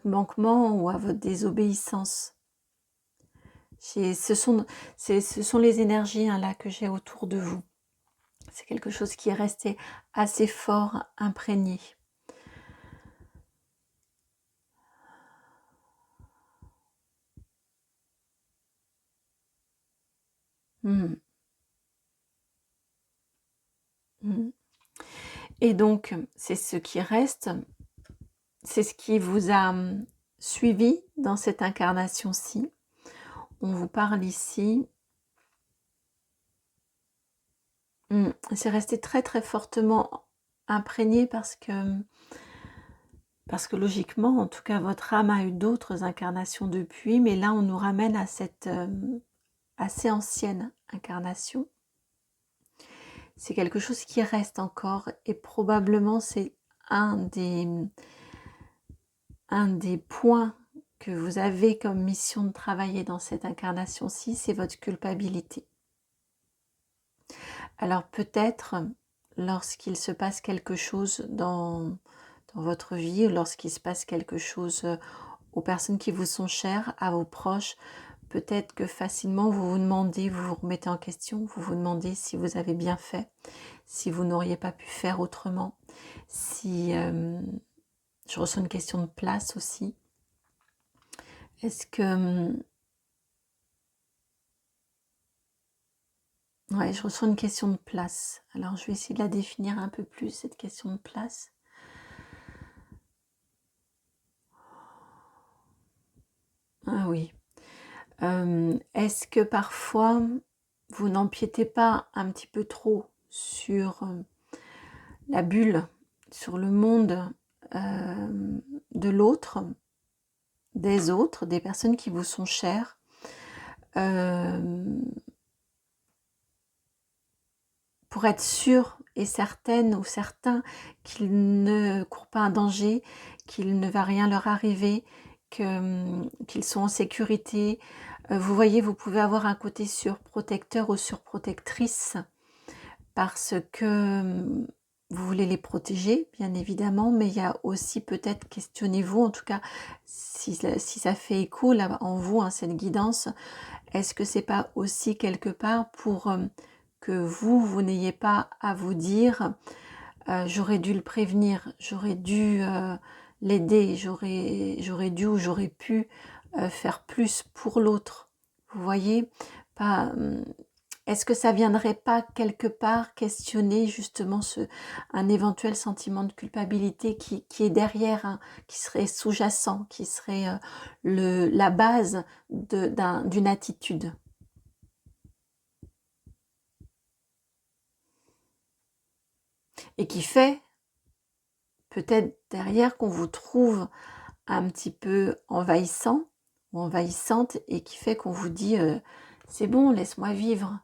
manquement ou à votre désobéissance. Ce sont les énergies là que j'ai autour de vous. C'est quelque chose qui est resté assez fort, imprégné. Mmh. Mmh. Et donc, c'est ce qui reste, c'est ce qui vous a suivi dans cette incarnation-ci. On vous parle ici. C'est resté très très fortement imprégné parce que logiquement, en tout cas, votre âme a eu d'autres incarnations depuis, mais là, on nous ramène à cette assez ancienne incarnation. C'est quelque chose qui reste encore et probablement c'est un des points que vous avez comme mission de travailler dans cette incarnation-ci, c'est votre culpabilité. Alors peut-être, lorsqu'il se passe quelque chose dans votre vie, lorsqu'il se passe quelque chose aux personnes qui vous sont chères, à vos proches, peut-être que facilement vous vous demandez, vous vous remettez en question, vous vous demandez si vous avez bien fait, si vous n'auriez pas pu faire autrement, si je ressens une question de place aussi. Est-ce que ouais, je ressens une question de place. Alors je vais essayer de la définir un peu plus, cette question de place. Ah oui. Est-ce que parfois vous n'empiétez pas un petit peu trop sur la bulle, sur le monde de l'autre, des autres, des personnes qui vous sont chères, pour être sûr et certaine ou certain qu'ils ne courent pas un danger, qu'il ne va rien leur arriver, qu'ils sont en sécurité, Vous voyez, vous pouvez avoir un côté surprotecteur ou surprotectrice parce que vous voulez les protéger, bien évidemment, mais il y a aussi peut-être, questionnez-vous, en tout cas, si ça fait écho là en vous, hein, cette guidance, est-ce que c'est pas aussi quelque part pour que vous n'ayez pas à vous dire j'aurais dû le prévenir, j'aurais dû l'aider, j'aurais dû ou j'aurais pu faire plus pour l'autre. Vous voyez, pas, est-ce que ça viendrait pas quelque part questionner justement un éventuel sentiment de culpabilité qui est derrière, hein, qui serait sous-jacent, qui serait la base d'une attitude. Et qui fait peut-être derrière qu'on vous trouve un petit peu envahissant ou envahissante et qui fait qu'on vous dit c'est bon, laisse-moi vivre.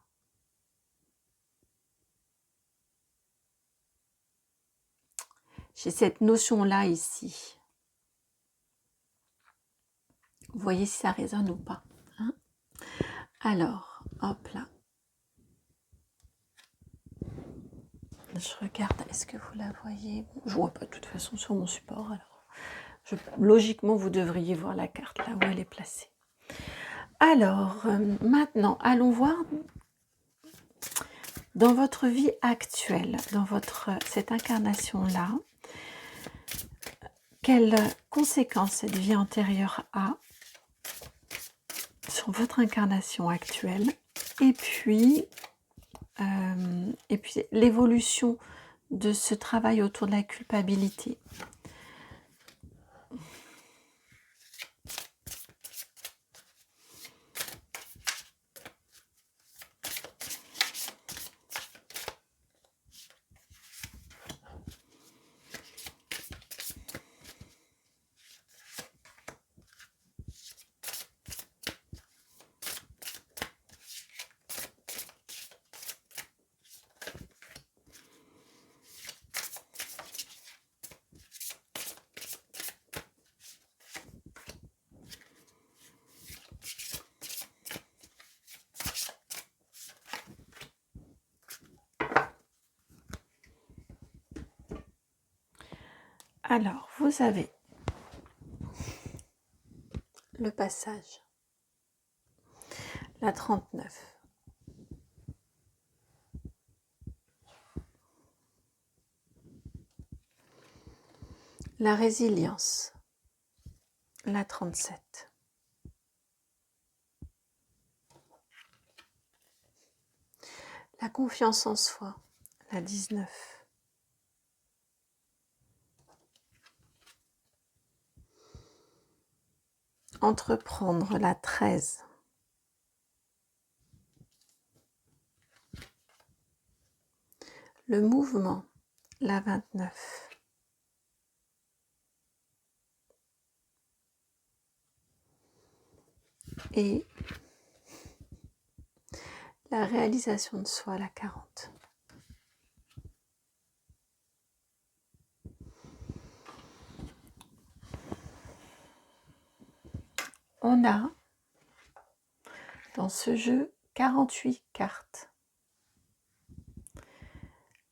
J'ai cette notion-là ici. Vous voyez si ça résonne ou pas. Hein? Alors, hop là. Je regarde, est-ce que vous la voyez? Je vois pas de toute façon sur mon support. Alors, logiquement, vous devriez voir la carte là où elle est placée. Alors, maintenant, allons voir dans votre vie actuelle, dans cette incarnation-là, quelles conséquences cette vie antérieure a sur votre incarnation actuelle, et puis l'évolution de ce travail autour de la culpabilité. Alors, vous avez le passage, la 39, la résilience, la 37, la confiance en soi, la 19, entreprendre, la 13, le mouvement, la 29, et la réalisation de soi, la 40. On a dans ce jeu 48 cartes.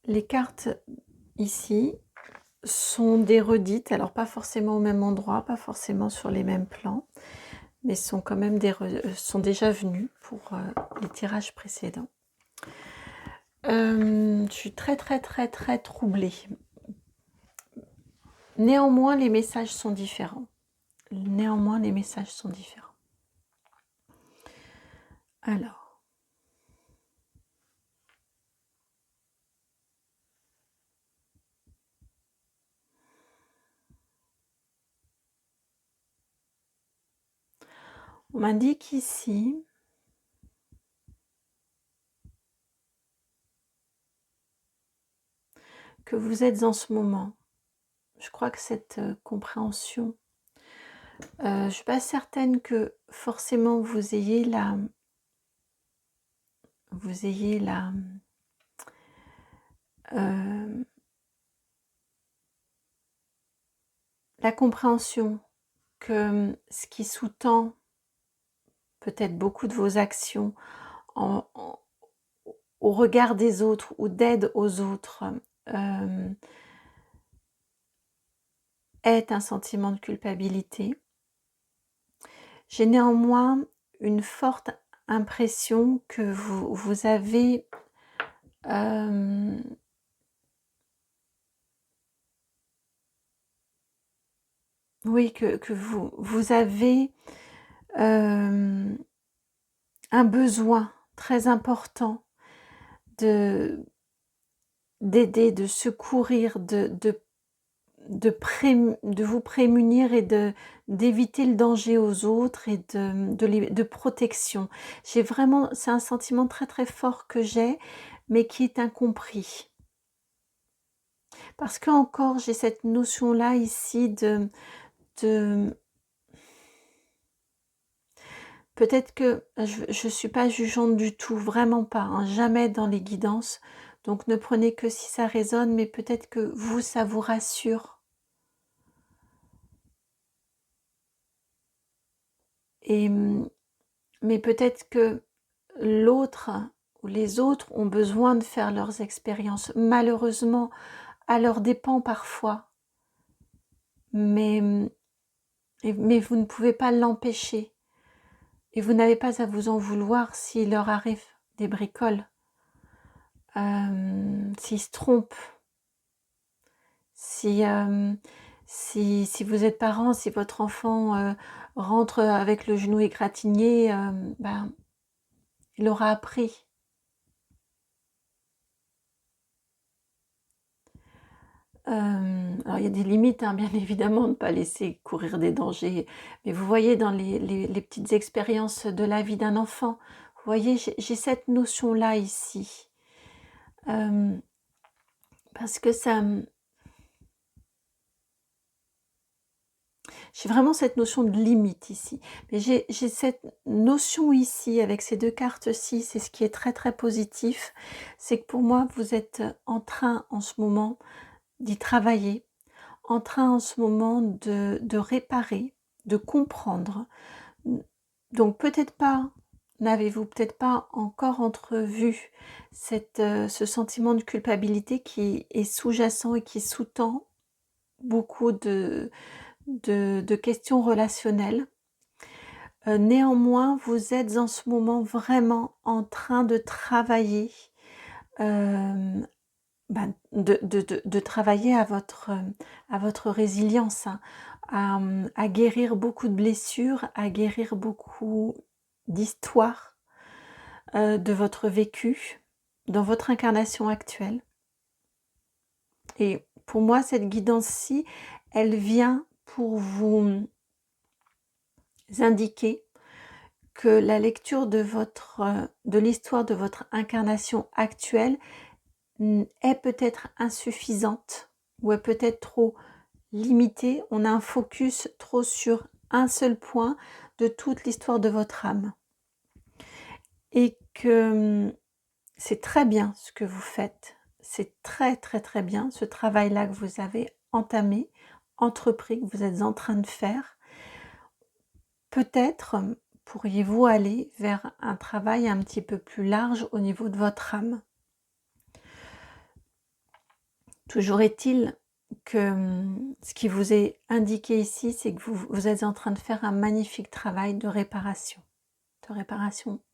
Les cartes ici sont des redites, alors pas forcément au même endroit, pas forcément sur les mêmes plans, mais sont quand même sont déjà venues pour les tirages précédents. Je suis très très très très troublée. Néanmoins, les messages sont différents. Alors, on m'indique ici que vous êtes en ce moment. Je crois que cette compréhension, je ne suis pas certaine que forcément vous ayez la compréhension que ce qui sous-tend peut-être beaucoup de vos actions en au regard des autres ou d'aide aux autres, hem, est un sentiment de culpabilité. J'ai néanmoins une forte impression que vous avez, hem, oui, que vous avez, hem, un besoin très important de d'aider, de secourir, de vous prémunir et d'éviter le danger aux autres et de protection. J'ai vraiment c'est un sentiment très, très fort que j'ai, mais qui est incompris. Parce qu'encore j'ai cette notion-là ici de peut-être que je suis pas jugeante du tout, vraiment pas, hein, jamais dans les guidances, donc ne prenez que si ça résonne, mais peut-être que vous, ça vous rassure et mais peut-être que l'autre ou les autres ont besoin de faire leurs expériences, malheureusement, à leurs dépens parfois, mais mais vous ne pouvez pas l'empêcher et vous n'avez pas à vous en vouloir s'il leur arrive des bricoles, s'ils se trompent, si, si vous êtes parent, si votre enfant, rentre avec le genou égratigné, ben, il aura appris. Alors il y a des limites, hein, bien évidemment, de ne pas laisser courir des dangers, mais vous voyez dans les petites expériences de la vie d'un enfant, vous voyez, j'ai cette notion-là ici. Parce que ça j'ai vraiment cette notion de limite ici. Mais j'ai cette notion ici avec ces 2 cartes-ci, c'est ce qui est très, très positif, c'est que pour moi, vous êtes en train en ce moment d'y travailler, en train en ce moment de réparer, de comprendre. Donc peut-être pas, n'avez-vous peut-être pas encore entrevu ce sentiment de culpabilité qui est sous-jacent et qui sous-tend beaucoup de questions relationnelles. Néanmoins, vous êtes en ce moment vraiment en train de travailler, hem, de travailler à votre résilience, hein, à guérir beaucoup de blessures, à guérir beaucoup d'histoires, de votre vécu dans votre incarnation actuelle. Et pour moi, cette guidance-ci, elle vient pour vous indiquer que la lecture de l'histoire de votre incarnation actuelle est peut-être insuffisante ou est peut-être trop limitée. On a un focus trop sur un seul point de toute l'histoire de votre âme. Et que c'est très bien ce que vous faites. C'est très, très, très bien ce travail-là que vous avez entamé, entrepris, que vous êtes en train de faire. Peut-être pourriez-vous aller vers un travail un petit peu plus large au niveau de votre âme. Toujours est-il que ce qui vous est indiqué ici, c'est que vous êtes en train de faire un magnifique travail de réparation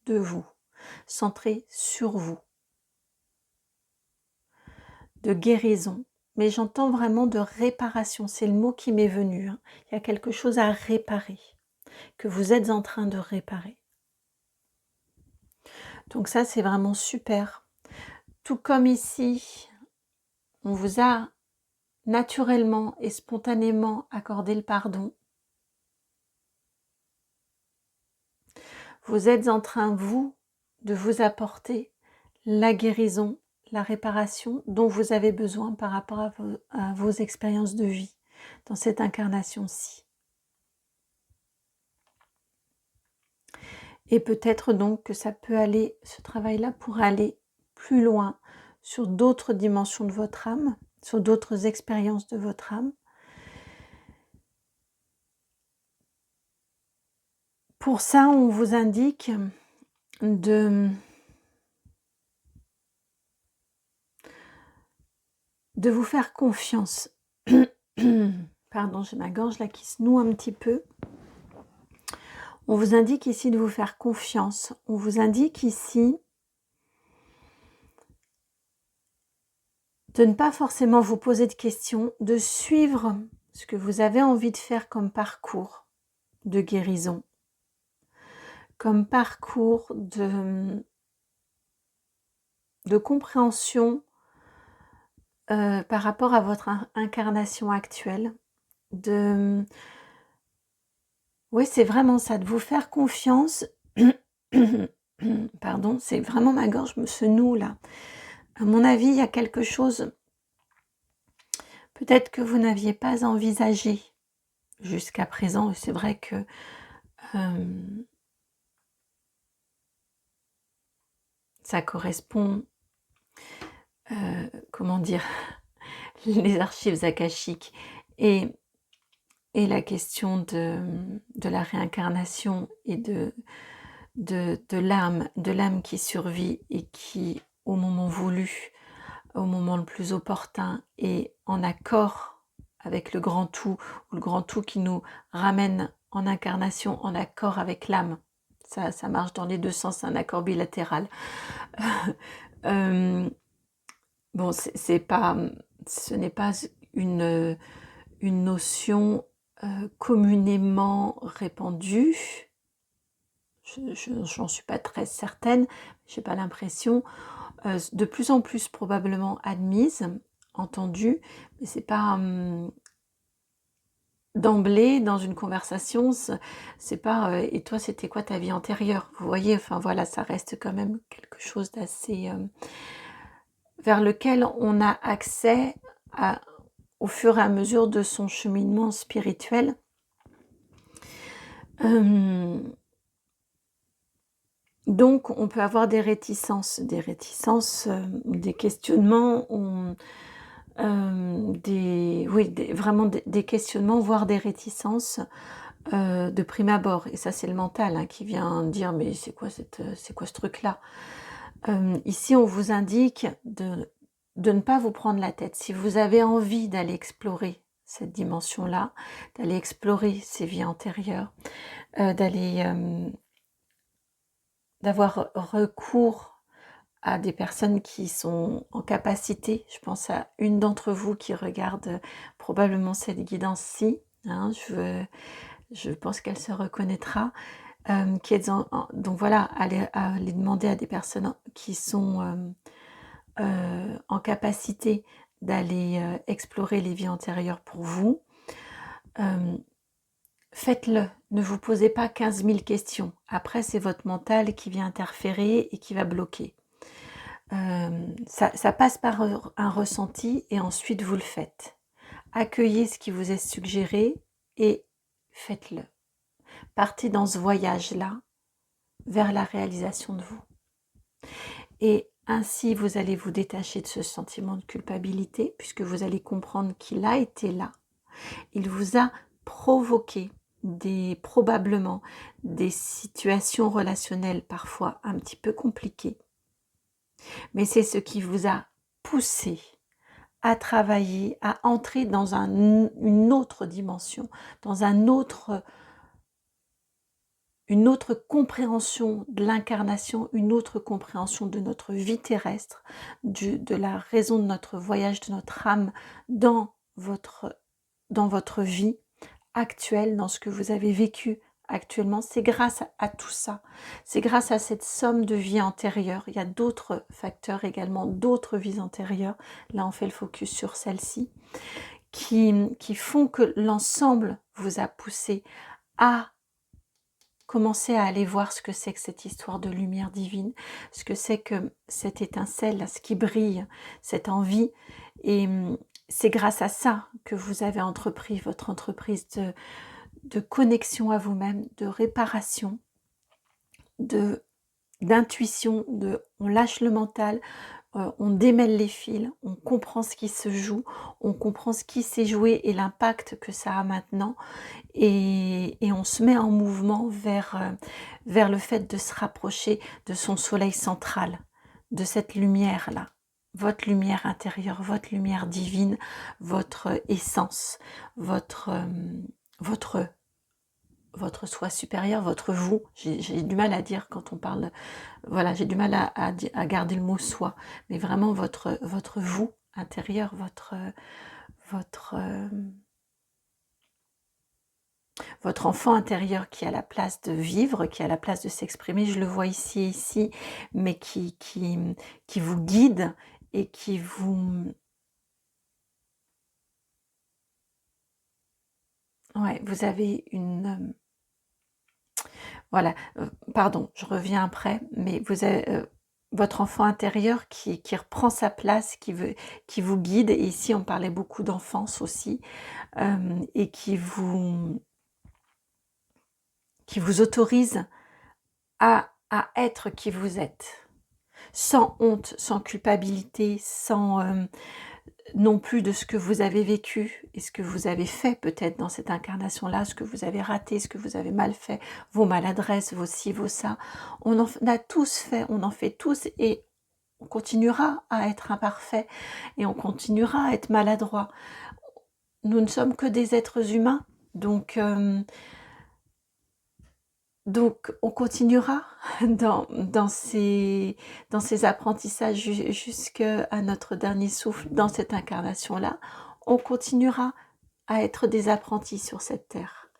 de vous, centré sur vous, de guérison. Mais j'entends vraiment de réparation, c'est le mot qui m'est venu, hein. Il y a quelque chose à réparer, que vous êtes en train de réparer. Donc ça, c'est vraiment super. Tout comme ici, on vous a naturellement et spontanément accordé le pardon. Vous êtes en train, vous, de vous apporter la guérison, la réparation dont vous avez besoin par rapport à vos expériences de vie dans cette incarnation-ci. Et peut-être donc que ça peut aller, ce travail-là pourrait aller plus loin sur d'autres dimensions de votre âme, sur d'autres expériences de votre âme, Pour ça, on vous indique de vous faire confiance. Pardon, j'ai ma gorge là qui se noue un petit peu. On vous indique ici de vous faire confiance. On vous indique ici de ne pas forcément vous poser de questions, de suivre ce que vous avez envie de faire comme parcours de guérison, comme parcours de compréhension par rapport à votre incarnation actuelle. Oui, c'est vraiment ça, de vous faire confiance. Pardon, c'est vraiment ma gorge se noue là. À mon avis, il y a quelque chose peut-être que vous n'aviez pas envisagé jusqu'à présent. C'est vrai que ça correspond, comment dire, les archives akashiques et la question de la réincarnation et de l'âme qui survit et qui, au moment voulu, au moment le plus opportun, est en accord avec le grand tout, ou le grand tout qui nous ramène en incarnation, en accord avec l'âme. Ça marche dans les deux sens, c'est un accord bilatéral. Bon, ce n'est pas une notion communément répandue. J'en suis pas très certaine, j'ai pas l'impression. De plus en plus probablement admise, entendue, mais c'est pas d'emblée dans une conversation, c'est pas et toi c'était quoi ta vie antérieure, vous voyez, enfin voilà, ça reste quand même quelque chose d'assez vers lequel on a accès au fur et à mesure de son cheminement spirituel. Donc on peut avoir des réticences, des questionnements, vraiment des questionnements, voire des réticences de prime abord. Et ça, c'est le mental qui vient dire mais c'est quoi ce truc-là. Ici, on vous indique de ne pas vous prendre la tête. Si vous avez envie d'aller explorer cette dimension-là, d'aller explorer ces vies antérieures, d'avoir recours à des personnes qui sont en capacité, je pense à une d'entre vous qui regarde probablement cette guidance-ci, je pense qu'elle se reconnaîtra, donc voilà, aller demander à des personnes qui sont en capacité d'aller explorer les vies antérieures pour vous. Faites-le, ne vous posez pas 15 000 questions. Après, c'est votre mental qui vient interférer et qui va bloquer. Ça passe par un ressenti et ensuite vous le faites. Accueillez ce qui vous est suggéré et faites-le. Partez dans ce voyage-là vers la réalisation de vous. Et ainsi, vous allez vous détacher de ce sentiment de culpabilité puisque vous allez comprendre qu'il a été là. Il vous a provoqué probablement des situations relationnelles parfois un petit peu compliquées. Mais c'est ce qui vous a poussé à travailler, à entrer dans une autre dimension, dans une autre compréhension de l'incarnation, une autre compréhension de notre vie terrestre, de la raison de notre voyage, de notre âme dans votre vie actuelle, dans ce que vous avez vécu actuellement. C'est grâce à tout ça, c'est grâce à cette somme de vies antérieures. Il y a d'autres facteurs également, d'autres vies antérieures. Là, on fait le focus sur celle-ci, qui font que l'ensemble vous a poussé à commencer à aller voir ce que c'est que cette histoire de lumière divine, ce que c'est que cette étincelle, ce qui brille, cette envie. Et c'est grâce à ça que vous avez entrepris votre entreprise de connexion à vous-même, de réparation, d'intuition, on lâche le mental, on démêle les fils, on comprend ce qui se joue, on comprend ce qui s'est joué et l'impact que ça a maintenant, et on se met en mouvement vers le fait de se rapprocher de son soleil central, de cette lumière-là, votre lumière intérieure, votre lumière divine, votre essence, votre soi supérieur, votre vous. J'ai du mal à dire quand on parle, voilà, j'ai du mal à garder le mot soi, mais vraiment votre vous intérieur, votre, votre enfant intérieur qui a la place de vivre, qui a la place de s'exprimer, je le vois ici et ici, mais qui vous guide et qui vous... Ouais, vous avez une... voilà, pardon, je reviens après, mais vous avez votre enfant intérieur qui reprend sa place, qui vous guide, et ici on parlait beaucoup d'enfance aussi, et qui vous autorise à être qui vous êtes, sans honte, sans culpabilité, sans non plus de ce que vous avez vécu et ce que vous avez fait peut-être dans cette incarnation-là, ce que vous avez raté, ce que vous avez mal fait, vos maladresses, vos ci, vos ça. On en a tous fait, on en fait tous, et on continuera à être imparfait et on continuera à être maladroit. Nous ne sommes que des êtres humains, donc on continuera dans ces apprentissages jusqu'à notre dernier souffle dans cette incarnation-là. On continuera à être des apprentis sur cette terre,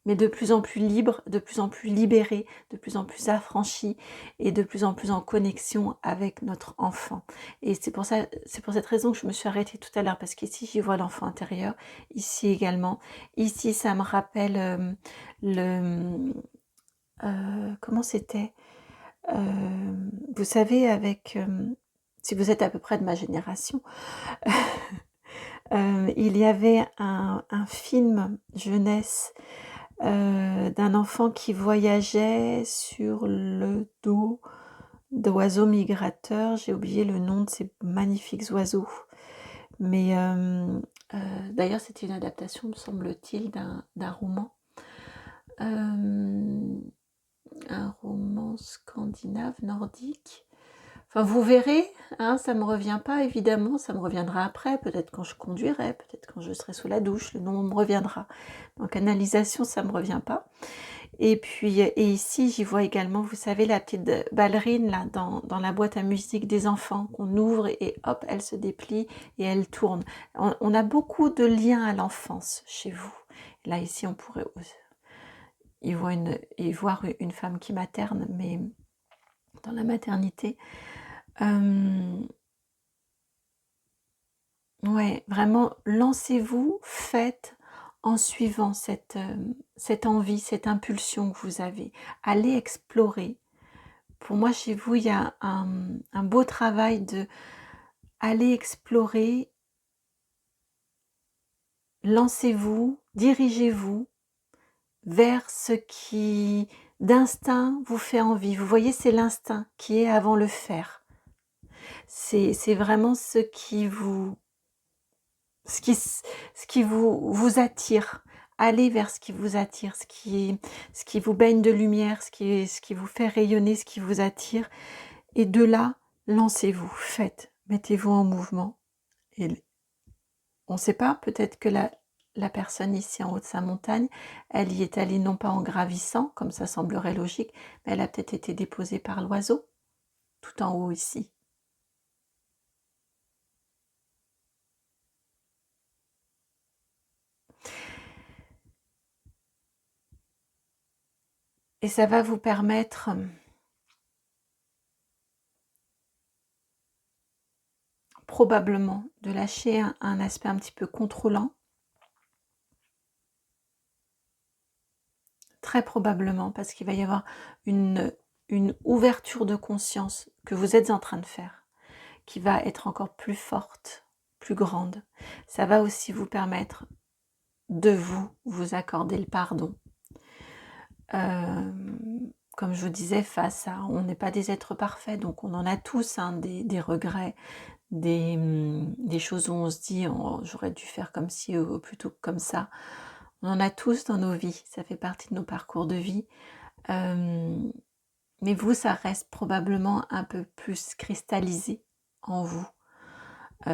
mais de plus en plus libres, de plus en plus libérés, de plus en plus affranchis et de plus en plus en connexion avec notre enfant. Et c'est pour cette raison que je me suis arrêtée tout à l'heure, parce qu'ici j'y vois l'enfant intérieur, ici également. Ici ça me rappelle comment c'était, vous savez, avec si vous êtes à peu près de ma génération, il y avait un film jeunesse d'un enfant qui voyageait sur le dos d'oiseaux migrateurs. J'ai oublié le nom de ces magnifiques oiseaux, mais d'ailleurs c'était une adaptation, me semble-t-il, d'un roman, un roman scandinave, nordique. Enfin, vous verrez, hein, ça ne me revient pas, évidemment, ça me reviendra après, peut-être quand je conduirai, peut-être quand je serai sous la douche, le nom me reviendra. En canalisation, ça ne me revient pas. Et puis, et ici, j'y vois également, vous savez, la petite ballerine là, dans la boîte à musique des enfants, qu'on ouvre et hop, elle se déplie et elle tourne. On a beaucoup de liens à l'enfance chez vous. Là, ici, on pourrait y voir une femme qui materne, mais dans la maternité. Ouais, vraiment, lancez-vous, faites en suivant cette envie, cette impulsion que vous avez. Allez explorer. Pour moi, chez vous, il y a un beau travail de aller explorer. Lancez-vous, dirigez-vous vers ce qui, d'instinct, vous fait envie. Vous voyez, c'est l'instinct qui est avant le faire. C'est vraiment ce qui vous vous attire. Allez vers ce qui vous attire, ce qui vous baigne de lumière, ce qui vous fait rayonner, ce qui vous attire. Et de là, lancez-vous, faites, mettez-vous en mouvement. Et on ne sait pas, peut-être que la personne ici en haut de sa montagne, elle y est allée non pas en gravissant, comme ça semblerait logique, mais elle a peut-être été déposée par l'oiseau, tout en haut ici. Et ça va vous permettre probablement de lâcher un aspect un petit peu contrôlant. Très probablement, parce qu'il va y avoir une ouverture de conscience que vous êtes en train de faire, qui va être encore plus forte, plus grande. Ça va aussi vous permettre de vous accorder le pardon. comme je vous disais, face à... On n'est pas des êtres parfaits, donc on en a tous hein, des regrets, des choses où on se dit oh, j'aurais dû faire comme ci ou plutôt que comme ça. On en a tous dans nos vies, ça fait partie de nos parcours de vie. Mais vous, ça reste probablement un peu plus cristallisé en vous,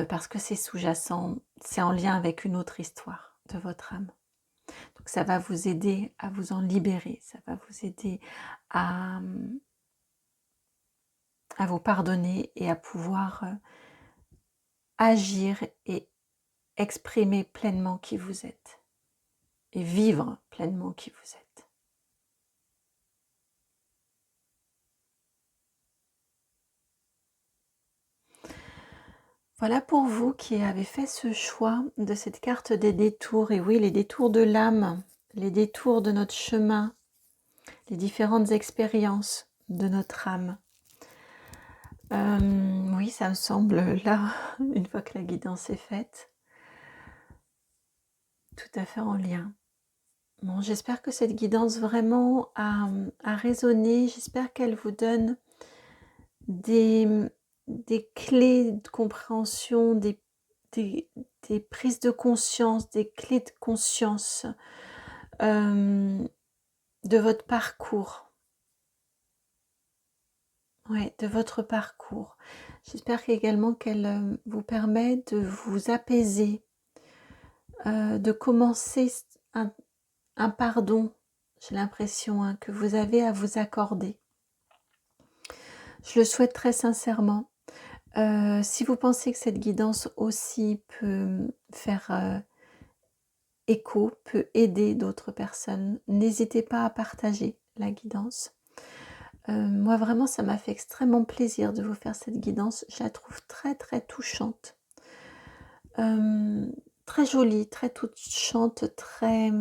parce que c'est sous-jacent, c'est en lien avec une autre histoire de votre âme. Donc ça va vous aider à vous en libérer, ça va vous aider à vous pardonner et à pouvoir agir et exprimer pleinement qui vous êtes et vivre pleinement qui vous êtes. Voilà pour vous qui avez fait ce choix de cette carte des détours. Et oui, les détours de l'âme, les détours de notre chemin, les différentes expériences de notre âme. Oui, ça me semble là, une fois que la guidance est faite, tout à fait en lien. Bon, j'espère que cette guidance vraiment a résonné. J'espère qu'elle vous donne des clés de compréhension, des prises de conscience, des clés de conscience de votre parcours. Ouais, de votre parcours. J'espère également qu'elle vous permet de vous apaiser, de commencer un pardon, j'ai l'impression, hein, que vous avez à vous accorder. Je le souhaite très sincèrement. Si vous pensez que cette guidance aussi peut faire écho, peut aider d'autres personnes, n'hésitez pas à partager la guidance. Moi vraiment ça m'a fait extrêmement plaisir de vous faire cette guidance, je la trouve très très touchante, très jolie, très touchante, très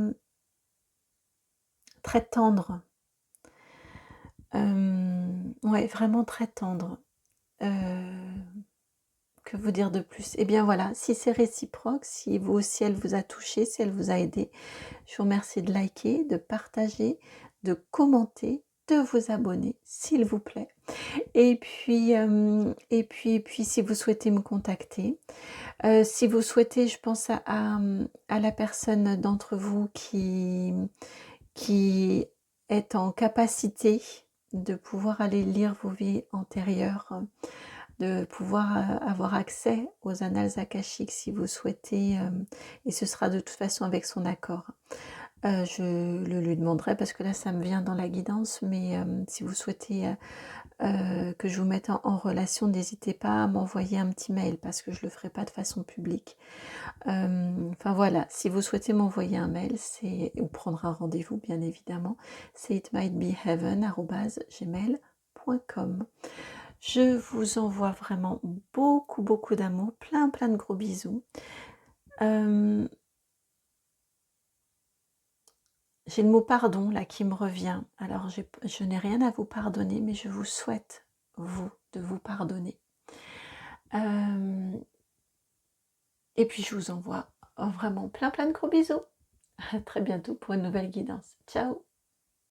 tendre, ouais vraiment très tendre. Que vous dire de plus? Eh bien voilà, si c'est réciproque, si vous aussi elle vous a touché, si elle vous a aidé, je vous remercie de liker, de partager, de commenter, de vous abonner s'il vous plaît. Et puis si vous souhaitez me contacter, si vous souhaitez, je pense à la personne d'entre vous qui est en capacité de pouvoir aller lire vos vies antérieures, de pouvoir avoir accès aux annales akashiques si vous souhaitez, et ce sera de toute façon avec son accord. Je le lui demanderai parce que là ça me vient dans la guidance, mais si vous souhaitez que je vous mette en relation, n'hésitez pas à m'envoyer un petit mail parce que je le ferai pas de façon publique. Enfin voilà, si vous souhaitez m'envoyer un mail, ou prendre un rendez-vous bien évidemment, c'est itmightbeheaven@gmail.com. Je vous envoie vraiment beaucoup beaucoup d'amour, plein de gros bisous. J'ai le mot pardon là qui me revient. Alors je n'ai rien à vous pardonner, mais je vous souhaite, vous, de vous pardonner. Et puis je vous envoie vraiment plein de gros bisous. À très bientôt pour une nouvelle guidance. Ciao!